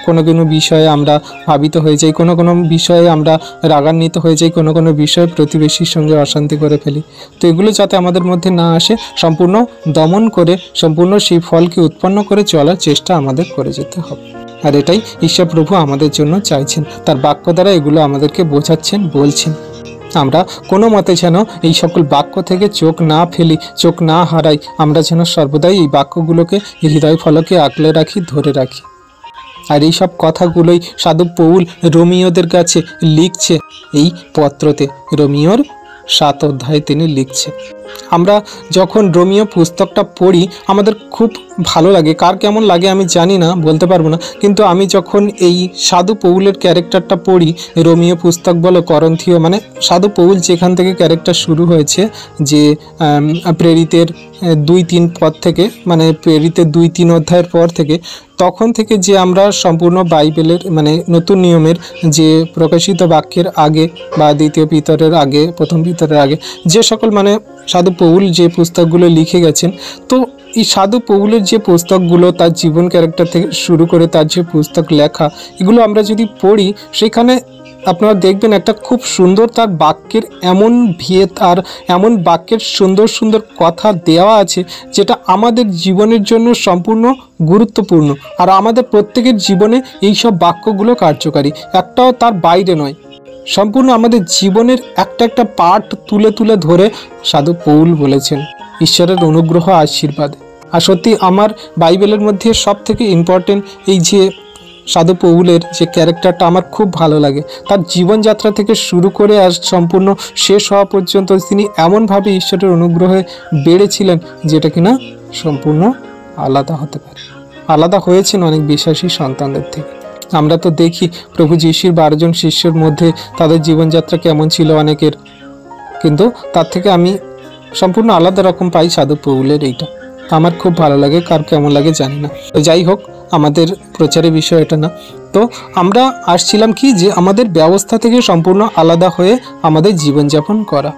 কোনো কোনো বিষয়ে আমরা ভাবিত হয়ে যাই, কোনো কোনো বিষয়ে আমরা রাগান্বিত হয়ে যাই, কোনো কোনো বিষয়ে প্রতিবেশীর সঙ্গে অশান্তি করে ফেলি। তো এগুলো যাতে আমাদের মধ্যে না আসে, সম্পূর্ণ দমন করে সম্পূর্ণ সেই ফলকে উৎপন্ন করে চলার চেষ্টা আমাদের করে যেতে হবে। আর এটাই ঈশ্বর প্রভু আমাদের জন্য চাইছেন, তার বাক্য দ্বারা এগুলো আমাদেরকে বোঝাচ্ছেন, বলছেন। আমরা কোনো মতে যেন এই সকল বাক্য থেকে চোখ না ফেলি, চোখ না হারাই, আমরা যেন সর্বদাই এই বাক্যগুলোকে হৃদয় ফলকে আঁকলে রাখি, ধরে রাখি। আর এই সব কথাগুলোই সাধু পৌল রোমিওদের কাছে লিখছে এই পত্রতে, রোমিওর 7 অধ্যায়ে তিনি লিখছে। আমরা যখন রোমিও পুস্তকটা পড়ি আমাদের খুব ভালো লাগে, কার কেমন লাগে আমি জানি না, বলতে পারবো না, কিন্তু আমি যখন এই সাধু পৌলের ক্যারেক্টারটা পড়ি, রোমিও পুস্তক বলো, করন্থীয়, মানে সাধু পৌল যেখান থেকে ক্যারেক্টার শুরু হয়েছে, যে প্রেরিতের 2-3 পদ থেকে, মানে প্রেরিতের 2-3 অধ্যায়ের পর থেকে, তখন থেকে যে আমরা সম্পূর্ণ বাইবেলের মানে নতুন নিয়মের যে প্রকাশিত বাক্যের আগে বা দ্বিতীয় পিতরের আগে, প্রথম পিতরের আগে যে সকল মানে সাধু পৌল যে পুস্তকগুলো লিখে গেছেন, তো এই সাধু পৌলের যে পুস্তকগুলো, তার জীবন ক্যারেক্টার থেকে শুরু করে তার যে পুস্তক লেখা, এগুলো আমরা যদি পড়ি, সেখানে আপনারা দেখবেন একটা খুব সুন্দর তার বাক্যের এমন ভেদ আর এমন বাক্যের সুন্দর সুন্দর কথা দেওয়া আছে, যেটা আমাদের জীবনের জন্য সম্পূর্ণ গুরুত্বপূর্ণ। আর আমাদের প্রত্যেকের জীবনে এই সব বাক্যগুলো কার্যকারী, একটাও তার বাইরে নয়, সম্পূর্ণ আমাদের জীবনের একটা একটা পার্ট তুলে তুলে ধরে সাধু পৌল বলেছেন ঈশ্বরের অনুগ্রহ আশীর্বাদে। আর সত্যি আমার বাইবেলের মধ্যে সব থেকে ইম্পর্টেন্ট এই যে সাধু পৌলের যে ক্যারেক্টারটা আমার খুব ভালো লাগে, তার জীবনযাত্রা থেকে শুরু করে আর সম্পূর্ণ শেষ হওয়া পর্যন্ত তিনি এমনভাবে ঈশ্বরের অনুগ্রহে বেড়েছিলেন, যেটা কিনা সম্পূর্ণ আলাদা হতে পারে, আলাদা হয়েছেন অনেক বিশ্বাসী সন্তানদের থেকে। আমরা তো দেখি প্রভু যিশুর 12 জন শিষ্যের মধ্যে তাদের জীবনযাত্রা কেমন ছিল অনেকের, কিন্তু তার থেকে আমি সম্পূর্ণ আলাদা রকম পাই সাধু পৌলের এইটা, আমার খুব ভালো লাগে, কার কেমন লাগে জানি না। তো যাই হোক, আমাদের প্রচারের বিষয় এটা না। তো আমরা আসছিলাম কি, যে আমাদের ব্যবস্থা থেকে সম্পূর্ণ আলাদা হয়ে আমাদের জীবনযাপন করা,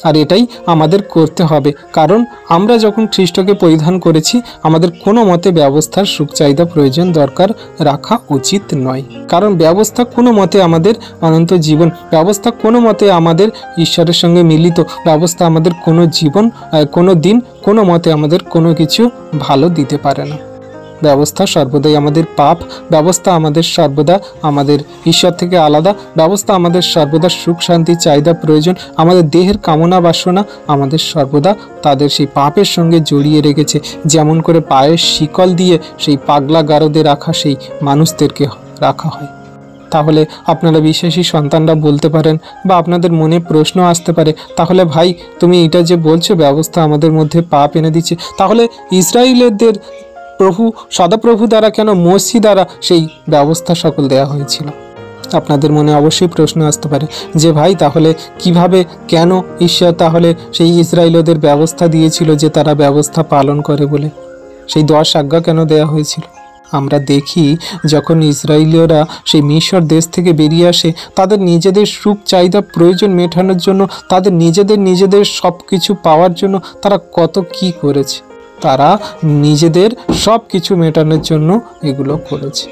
আর এটাই আমাদের করতে হবে। কারণ আমরা যখন খ্রিস্টকে পরিধান করেছি, আমাদের কোনো মতে ব্যবস্থার সুখ চাহিদা প্রয়োজন দরকার রাখা উচিত নয়। কারণ ব্যবস্থা কোনো মতে আমাদের অনন্ত জীবন, ব্যবস্থা কোনো মতে আমাদের ঈশ্বরের সঙ্গে মিলিত, ব্যবস্থা আমাদের কোনো জীবন, কোনো দিন, কোনো মতে আমাদের কোনো কিছু ভালো দিতে পারে না। ব্যবস্থা সর্বদাই আমাদের পাপ, ব্যবস্থা আমাদের সর্বদা আমাদের ঈশ্বর থেকে আলাদা, ব্যবস্থা আমাদের সর্বদা সুখ শান্তি চাহিদা প্রয়োজন, আমাদের দেহের কামনা বাসনা আমাদের সর্বদা তাদের সেই পাপের সঙ্গে জড়িয়ে রেখেছে। যেমন করে পায়ের শিকল দিয়ে সেই পাগলা গারদে রাখা সেই মানুষদেরকে রাখা হয়। তাহলে আপনারা বিশ্বাসী সন্তানরা বলতে পারেন, বা আপনাদের মনে প্রশ্ন আসতে পারে, তাহলে ভাই তুমি এটা যে বলছো ব্যবস্থা আমাদের মধ্যে পাপ এনে দিচ্ছে, তাহলে ইসরায়েলের প্রভু সদাপ্রভু দ্বারা কেন মসি দ্বারা সেই ব্যবস্থা সকল দেয়া হয়েছিল? আপনাদের মনে অবশ্যই প্রশ্ন আসতে পারে যে ভাই তাহলে কিভাবে, কেন ঈশ্বর তাহলে সেই ইসরায়েলদের ব্যবস্থা দিয়েছিল যে তারা ব্যবস্থা পালন করে বলে? সেই 10 আজ্ঞা কেন দেয়া হয়েছিল? আমরা দেখি যখন ইসরায়েলীয়রা সেই মিশর দেশ থেকে বেরিয়ে আসে, তাদের নিজেদের সুখ চাহিদা প্রয়োজন মেটানোর জন্য, তাদের নিজেদের সব কিছু পাওয়ার জন্য তারা কত কি করেছে। তারা নিজেদের সব কিছু মেটানোর জন্য এগুলো করেছে।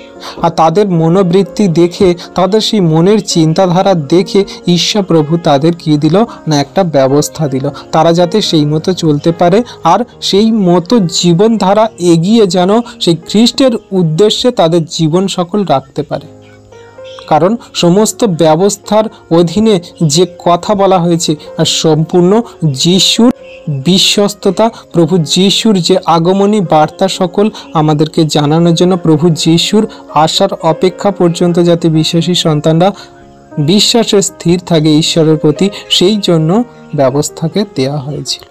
আর তাদের মনোবৃত্তি দেখে, তাদের সেই মনের চিন্তাধারা দেখে ঈশ্বর প্রভু তাদের কি দিল না, একটা ব্যবস্থা দিল, তারা যাতে সেই মতো চলতে পারে আর সেই মতো জীবনধারা এগিয়ে যেন সেই খ্রিস্টের উদ্দেশ্যে তাদের জীবন সকল রাখতে পারে। কারণ সমস্ত ব্যবস্থার অধীনে যে কথা বলা হয়েছে, আর সম্পূর্ণ যিশুর বিশ্বস্ততা, প্রভু যিশুর যে আগমনী বার্তা সকল আমাদেরকে জানানোর জন্য, প্রভু যিশুর আসার অপেক্ষা পর্যন্ত যাতে বিশ্বাসী সন্তানরা বিশ্বাসে স্থির থাকে ঈশ্বরের প্রতি, সেই জন্য ব্যবস্থাকে দেয়া হয়েছিল।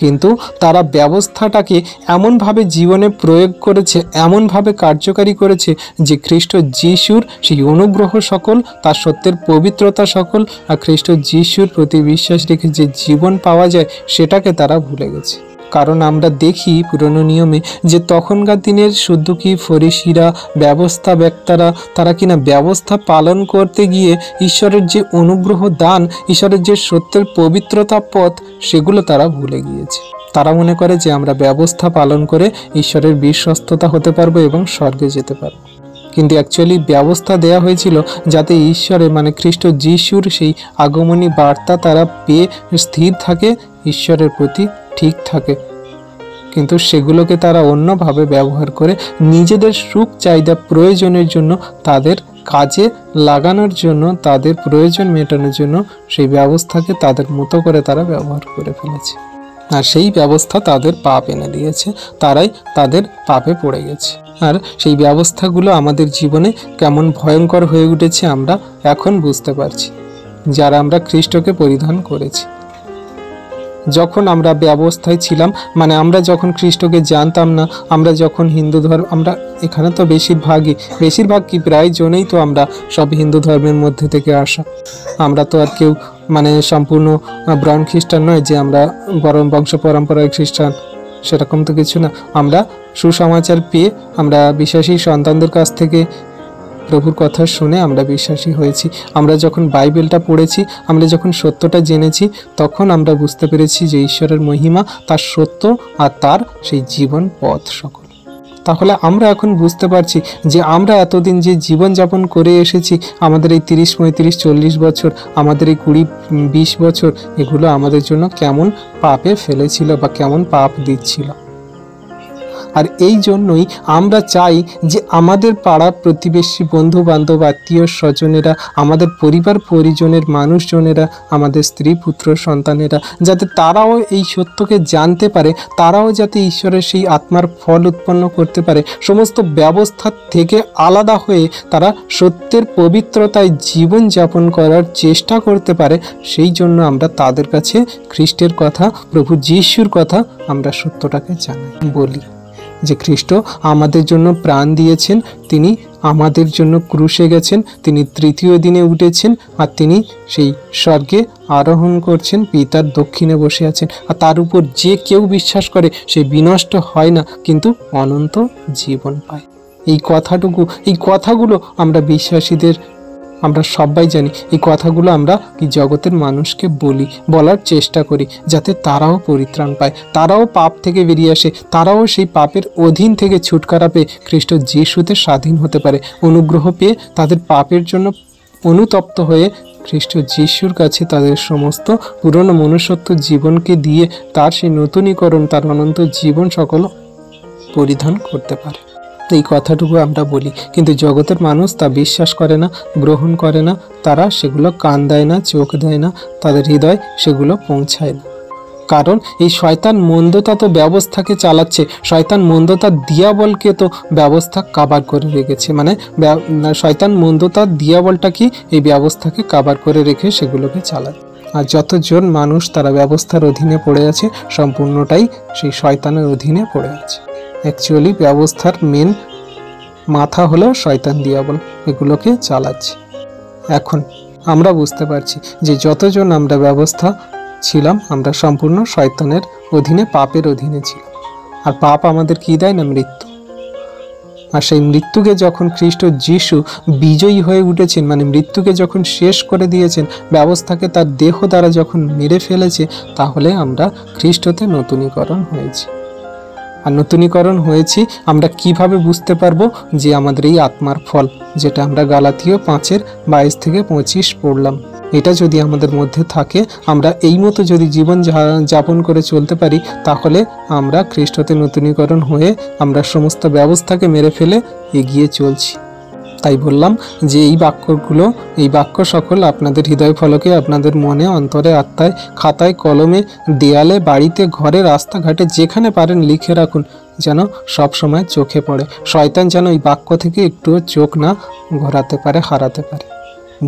কিন্তু তারা ব্যবস্থাটাকে এমনভাবে জীবনে প্রয়োগ করেছে, এমনভাবে কার্যকারী করেছে যে খ্রিস্ট যিশুর সেই অনুগ্রহ সকল, তার সত্যের পবিত্রতা সকল, আর খ্রিস্ট যিশুর প্রতি বিশ্বাস রেখে যে জীবন পাওয়া যায় সেটাকে তারা ভুলে গেছে। কারণ আমরা দেখি পুরনো নিয়মে যে তখনকার দিনের সদ্দুকী ফরিসিরা, ব্যবস্থা ব্যক্তারা, তারা কিনা ব্যবস্থা পালন করতে গিয়ে ঈশ্বরের যে অনুগ্রহ দান, ঈশ্বরের যে সত্যের পবিত্রতা পথ, সেগুলো তারা ভুলে গিয়েছে। তারা মনে করে যে আমরা ব্যবস্থা পালন করে ঈশ্বরের বিশ্বস্ততা হতে পারবো এবং স্বর্গে যেতে পারবো। কিন্তু অ্যাকচুয়ালি ব্যবস্থা দেয়া হয়েছিল যাতে ঈশ্বরের মানে খ্রিস্ট যিশুর সেই আগমনী বার্তা তারা পেয়ে স্থির থাকে, ঈশ্বরের প্রতি ঠিক থাকে। কিন্তু সেগুলোকে তারা অন্যভাবে ব্যবহার করে নিজেদের সুখ চাহিদা প্রয়োজনের জন্য, তাদের কাজে লাগানোর জন্য, তাদের প্রয়োজন মেটানোর জন্য সেই ব্যবস্থাকে তাদের মতো করে তারা ব্যবহার করে ফেলেছে। আর সেই ব্যবস্থা তাদের পাপ এনে দিয়েছে, তারাই তাদের পাপে পড়ে গেছে। আর সেই ব্যবস্থাগুলো আমাদের জীবনে কেমন ভয়ঙ্কর হয়ে উঠেছে আমরা এখন বুঝতে পারছি, যারা আমরা খ্রিস্টকে পরিধান করেছি। যখন আমরা ব্যবস্থায় ছিলাম, মানে আমরা যখন খ্রিস্টকে জানতাম না, আমরা যখন হিন্দু ধর্ম, আমরা এখানে তো বেশিরভাগ কি প্রায় জনেই তো আমরা সব হিন্দু ধর্মের মধ্যে থেকে আসা। আমরা তো আর কেউ মানে সম্পূর্ণ ব্রাউন খ্রিস্টান নয় যে আমরা বরং বংশ পরম্পরায় খ্রিস্টান, সেরকম তো কিছু না। আমরা সুসমাচার পেয়ে আমরা বিশ্বাসী সন্তানদের কাছ থেকে প্রভুর কথা শুনে আমরা বিশ্বাসী হয়েছি। আমরা যখন বাইবেলটা পড়েছি, আমরা যখন সত্যটা জেনেছি, তখন আমরা বুঝতে পেরেছি যে ঈশ্বরের মহিমা, তার সত্য আর তার সেই জীবন পথ সকল। তাহলে আমরা এখন বুঝতে পারছি যে আমরা এতদিন যে জীবনযাপন করে এসেছি, আমাদের এই 30, 35, 40 বছর, আমাদের এই 20 বছর, এগুলো আমাদের জন্য কেমন পাপে ফেলেছিল বা কেমন পাপ দিচ্ছিল। আর এই জন্যই আমরা চাই যে আমাদের পাড়া প্রতিবেশী, বন্ধু বান্ধব, আত্মীয় স্বজনেরা, আমাদের পরিবার পরিজনের মানুষজনেরা, আমাদের স্ত্রী পুত্র সন্তানেরা, যাতে তারাও এই সত্যকে জানতে পারে, তারাও যাতে ঈশ্বরের সেই আত্মার ফল উৎপন্ন করতে পারে, সমস্ত ব্যবস্থা থেকে আলাদা হয়ে তারা সত্যের পবিত্রতায় জীবনযাপন করার চেষ্টা করতে পারে। সেই জন্য আমরা তাদের কাছে খ্রিস্টের কথা, প্রভু যিশুর কথা আমরা সত্যটাকে জানাই, বলি যে খ্রিস্ট আমাদের জন্য প্রাণ দিয়েছেন, তিনি আমাদের জন্য ক্রুশে গেছেন, তিনি তৃতীয় দিনে উঠেছেন, আর তিনি সেই স্বর্গে আরোহণ করছেন, পিতার দক্ষিণে বসে আছেন। আর তার উপর যে কেউ বিশ্বাস করে সে বিনষ্ট হয় না, কিন্তু অনন্ত জীবন পায়। এই কথাগুলো আমরা বিশ্বাসীদের, আমরা সবাই জানি। এই কথাগুলো আমরা কি জগতের মানুষকে বলার চেষ্টা করি, যাতে তারাও পরিত্রাণ পায়, তারাও পাপ থেকে বেরিয়ে আসে, তারাও সেই পাপের অধীন থেকে ছুটকারা পেয়ে খ্রিস্ট যিশুতে স্বাধীন হতে পারে, অনুগ্রহ পেয়ে তাদের পাপের জন্য অনুতপ্ত হয়ে খ্রিস্ট যিশুর কাছে তাদের সমস্ত পুরনো মনুষ্যত্ব জীবনকে দিয়ে তার সেই নতুনীকরণ, তার অনন্ত জীবন সকল পরিধান করতে পারে। এই কথাটুকু আমরা বলি, কিন্তু জগতের মানুষ তা বিশ্বাস করে না, গ্রহণ করে না, তারা সেগুলো কান দেয় না, চোখ দেয় না, তাদের হৃদয় সেগুলো পৌঁছায় না। কারণ এই শয়তান মন্দতা তো ব্যবস্থাকে চালাচ্ছে, শয়তান মন্দতা দিয়াবলকে তো ব্যবস্থা কাবার করে রেখেছে, মানে শয়তান মন্দতা দিয়াবলটা কি এই ব্যবস্থাকে কাবার করে রেখে সেগুলোকে চালায়। আর যতজন মানুষ তারা ব্যবস্থার অধীনে পড়ে আছে, সম্পূর্ণটাই সেই শয়তানের অধীনে পড়ে আছে। অ্যাকচুয়ালি ব্যবস্থার মেন মাথা হলো শয়তান দিয়াবল, এগুলোকে চালাচ্ছে। এখন আমরা বুঝতে পারছি যে যতজন আমরা ব্যবস্থা ছিলাম, আমরা সম্পূর্ণ শয়তানের অধীনে, পাপের অধীনে ছিলাম। আর পাপ আমাদের কি দেয় না? মৃত্যু। আর সেই মৃত্যুকে যখন খ্রিস্ট যিশু বিজয়ী হয়ে উঠেছেন, মানে মৃত্যুকে যখন শেষ করে দিয়েছেন, ব্যবস্থাকে তার দেহ দ্বারা যখন মেরে ফেলেছে, তাহলে আমরা খ্রিস্টতে নতুনীকরণ হয়েছি। আর নতুনীকরণ হয়েছি আমরা কিভাবে বুঝতে পারবো? যে আমাদের এই আত্মার ফল, যেটা আমরা গালাতীয় 5:22-25 পড়লাম, এটা যদি আমাদের মধ্যে থাকে, আমরা এই মতো যদি জীবন যাপন করে চলতে পারি, তাহলে আমরা খ্রিস্টতে নতুনীকরণ হয়ে আমরা সমস্ত ব্যবস্থাকে মেরে ফেলে এগিয়ে চলছি। তাই বললাম যে এই বাক্য সকল আপনাদের হৃদয় ফলকে, আপনাদের মনে, অন্তরে, আত্মায়, খাতায়, কলমে, দেয়ালে, বাড়িতে, ঘরে, রাস্তাঘাটে, যেখানে পারেন লিখে রাখুন, যেন সব সময় চোখে পড়ে। শয়তান যেন এই বাক্য থেকে একটুও চোখ না ঘোরাতে পারে, হারাতে পারে,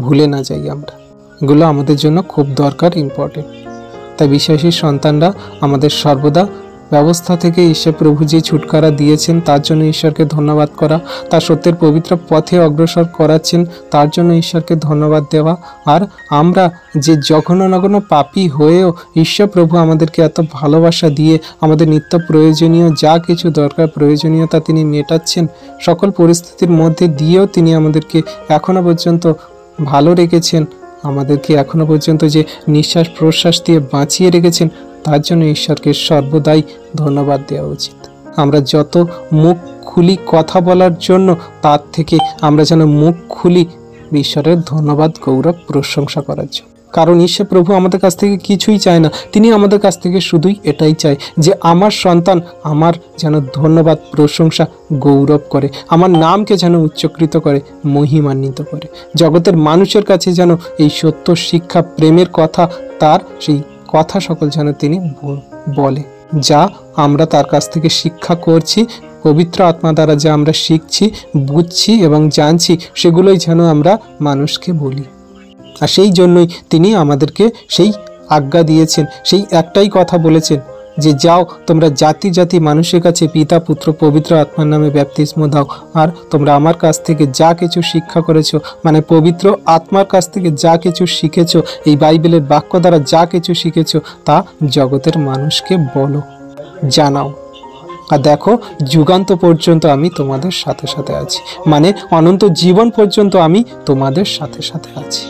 ভুলে না যাই আমরা। এগুলো আমাদের জন্য খুব দরকার, ইম্পর্টেন্ট। তাই বিশ্বাসী সন্তানরা আমাদের সর্বদা ব্যবস্থা থেকে ঈশ্বর প্রভু যে ছুটকারা দিয়েছেন, তার জন্য ঈশ্বরকে ধন্যবাদ করা, তার সত্যের পবিত্র পথে অগ্রসর করাচ্ছেন, তার জন্য ঈশ্বরকে ধন্যবাদ দেওয়া। আর আমরা যে জঘন্য পাপী হয়েও ঈশ্বর প্রভু আমাদেরকে এত ভালোবাসা দিয়ে আমাদের নিত্য প্রয়োজনীয় যা কিছু দরকার, প্রয়োজনীয়তা তিনি মেটাচ্ছেন, সকল পরিস্থিতির মধ্যে দিয়েও তিনি আমাদেরকে এখনো পর্যন্ত ভালো রেখেছেন, আমাদেরকে এখনো পর্যন্ত যে নিঃশ্বাস প্রশ্বাস দিয়ে বাঁচিয়ে রেখেছেন, তার জন্য ঈশ্বরকে সর্বদাই ধন্যবাদ দেওয়া উচিত। আমরা যত মুখ খুলি কথা বলার জন্য, তার থেকে আমরা যেন মুখ খুলি ঈশ্বরের ধন্যবাদ, গৌরব, প্রশংসা করার জন্য। কারণ ঈশ্বর প্রভু আমাদের কাছ থেকে কিছুই চায় না, তিনি আমাদের কাছ থেকে শুধুই এটাই চায় যে আমার সন্তান আমার যেন ধন্যবাদ, প্রশংসা, গৌরব করে, আমার নামকে যেন উচ্চকৃত করে, মহিমান্বিত করে, জগতের মানুষের কাছে যেন এই সত্য শিক্ষা, প্রেমের কথা, তার সেই কথা সকল যেন তিনি বলে। যা আমরা তার কাছ থেকে শিক্ষা করছি, পবিত্র আত্মা দ্বারা যা আমরা শিখছি, বুঝছি এবং জানছি, সেগুলোই যেন আমরা মানুষকে বলি। আর সেই জন্যই তিনি আমাদেরকে সেই আজ্ঞা দিয়েছেন, সেই একটাই কথা বলেছেন যে যাও তোমরা জাতি জাতি মানুষের কাছে পিতা, পুত্র, পবিত্র আত্মার নামে ব্যাপতিস্ম দাও, আর তোমরা আমার কাছ থেকে যা কিছু শিক্ষা করেছো, মানে পবিত্র আত্মার কাছ থেকে যা কিছু শিখেছো, এই বাইবেলের বাক্য দ্বারা যা কিছু শিখেছো, তা জগতের মানুষকে বলো, জানাও। আর দেখো, যুগান্ত পর্যন্ত আমি তোমাদের সাথে সাথে আছি, মানে অনন্ত জীবন পর্যন্ত আমি তোমাদের সাথে সাথে আছি।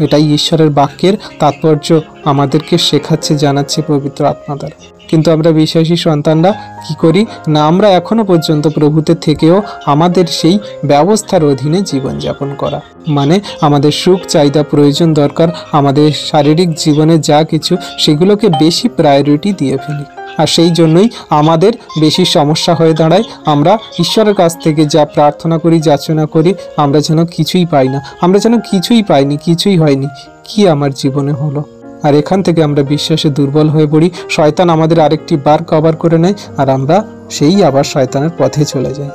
এটাই ঈশ্বরের বাক্যের তাৎপর্য আমাদেরকে শেখাচ্ছে, জানাচ্ছে পবিত্র আত্মা দ্বারা। কিন্তু আমরা বিশ্বাসী সন্তানরা কি করি না, আমরা এখনো পর্যন্ত প্রভুতে থেকেও আমাদের সেই ব্যবস্থার অধীনে জীবনযাপন করা, মানে আমাদের সুখ, চাহিদা, প্রয়োজন, দরকার, আমাদের শারীরিক জীবনে যা কিছু, সেগুলোকে বেশি প্রায়োরিটি দিয়ে ফেলি। আর সেই জন্যই আমাদের বেশি সমস্যা হয়ে দাঁড়ায়। আমরা ঈশ্বরের কাছ থেকে যা প্রার্থনা করি, যাচনা করি, আমরা যেন কিছুই পাই না, আমরা যেন কিছুই পাইনি, কিছুই হয়নি, কি আমার জীবনে হলো। আর এখান থেকে আমরা বিশ্বাসে দুর্বল হয়ে পড়ি, শয়তান আমাদের আরেকটি বার কভার করে নেয়, আর আমরা সেই আবার শয়তানের পথে চলে যাই।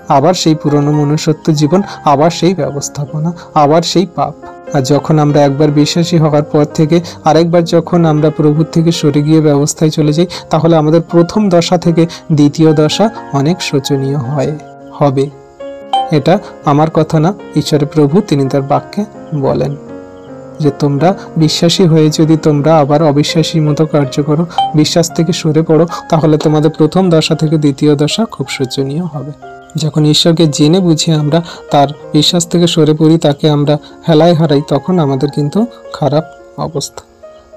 আবার সেই পুরনো মনুষ্যত্ব জীবন, আবার সেই ব্যবস্থাপনা, আবার সেই পাপ। আর যখন আমরা একবার বিশ্বাসী হওয়ার পর থেকে আরেকবার যখন আমরা প্রভুর থেকে সরে গিয়ে ব্যবস্থায় চলে যাই, তাহলে আমাদের প্রথম দশা থেকে দ্বিতীয় দশা অনেক শোচনীয় হবে। এটা আমার কথা না, ঈশ্বরের প্রভু তিনি তার বাক্যে বলেন যে তোমরা বিশ্বাসী হয়ে যদি তোমরা আবার অবিশ্বাসী মতো কার্য করো, বিশ্বাস থেকে সরে পড়ো, তাহলে তোমাদের প্রথম দশা থেকে দ্বিতীয় দশা খুব শোচনীয় হবে। যখন ঈশ্বরকে জেনে বুঝে আমরা তার বিশ্বাস থেকে সরে পড়ি, তাকে আমরা হেলায় হারাই, তখন আমাদের কিন্তু খারাপ অবস্থা।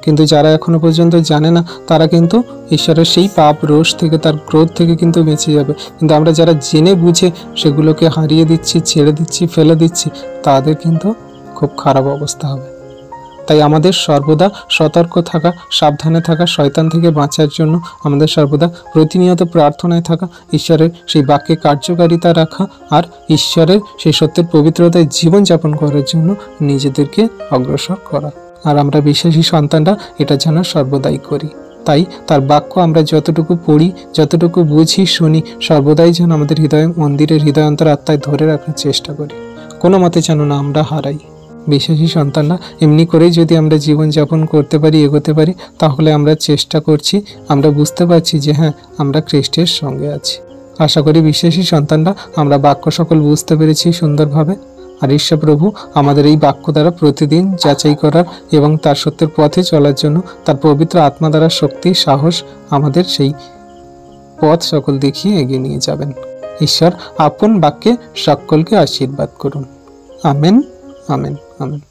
কিন্তু যারা এখনো পর্যন্ত জানে না, তারা কিন্তু ঈশ্বরের সেই পাপ, রোষ থেকে, তার ক্রোধ থেকে কিন্তু বেঁচে যাবে। কিন্তু আমরা যারা জেনে বুঝে সেগুলোকে হারিয়ে দিচ্ছি, ছেড়ে দিচ্ছি, ফেলে দিচ্ছি, তাদের কিন্তু খুব খারাপ অবস্থা হবে। তাই আমাদের সর্বদা সতর্ক থাকা, সাবধানে থাকা, শয়তান থেকে বাঁচার জন্য আমাদের সর্বদা প্রতিনিয়ত প্রার্থনায় থাকা, ঈশ্বরের সেই বাক্যে কার্যকারিতা রাখা, আর ঈশ্বরের সেই সত্যের পবিত্রতায় জীবনযাপন করার জন্য নিজেদেরকে অগ্রসর করা। আর আমরা বিশ্বাসী সন্তানরা এটা যেন সর্বদাই করি। তাই তার বাক্য আমরা যতটুকু পড়ি, যতটুকু বুঝি, শুনি, সর্বদাই যেন আমাদের হৃদয় মন্দিরের হৃদয়ান্তর আত্মায় ধরে রাখার চেষ্টা করি, কোনো মতে যেন না আমরা হারাই। বিশ্বাসী সন্তানরা এমনি করেই যদি আমরা জীবনযাপন করতে পারি, এগোতে পারি, তাহলে আমরা চেষ্টা করছি, আমরা বুঝতে পারছি যে হ্যাঁ, আমরা খ্রিস্টের সঙ্গে আছি। আশা করি বিশ্বাসী সন্তানরা আমরা বাক্য সকল বুঝতে পেরেছি সুন্দরভাবে। আর ঈশ্বর প্রভু আমাদের এই বাক্য দ্বারা প্রতিদিন যাচাই করার এবং তার সত্যের পথে চলার জন্য তার পবিত্র আত্মা দ্বারা শক্তি, সাহস, আমাদের সেই পথ সকল দেখিয়ে এগিয়ে নিয়ে যাবেন। ঈশ্বর আপন বাক্যে সকলকে আশীর্বাদ করুন। Amen, amen, amen.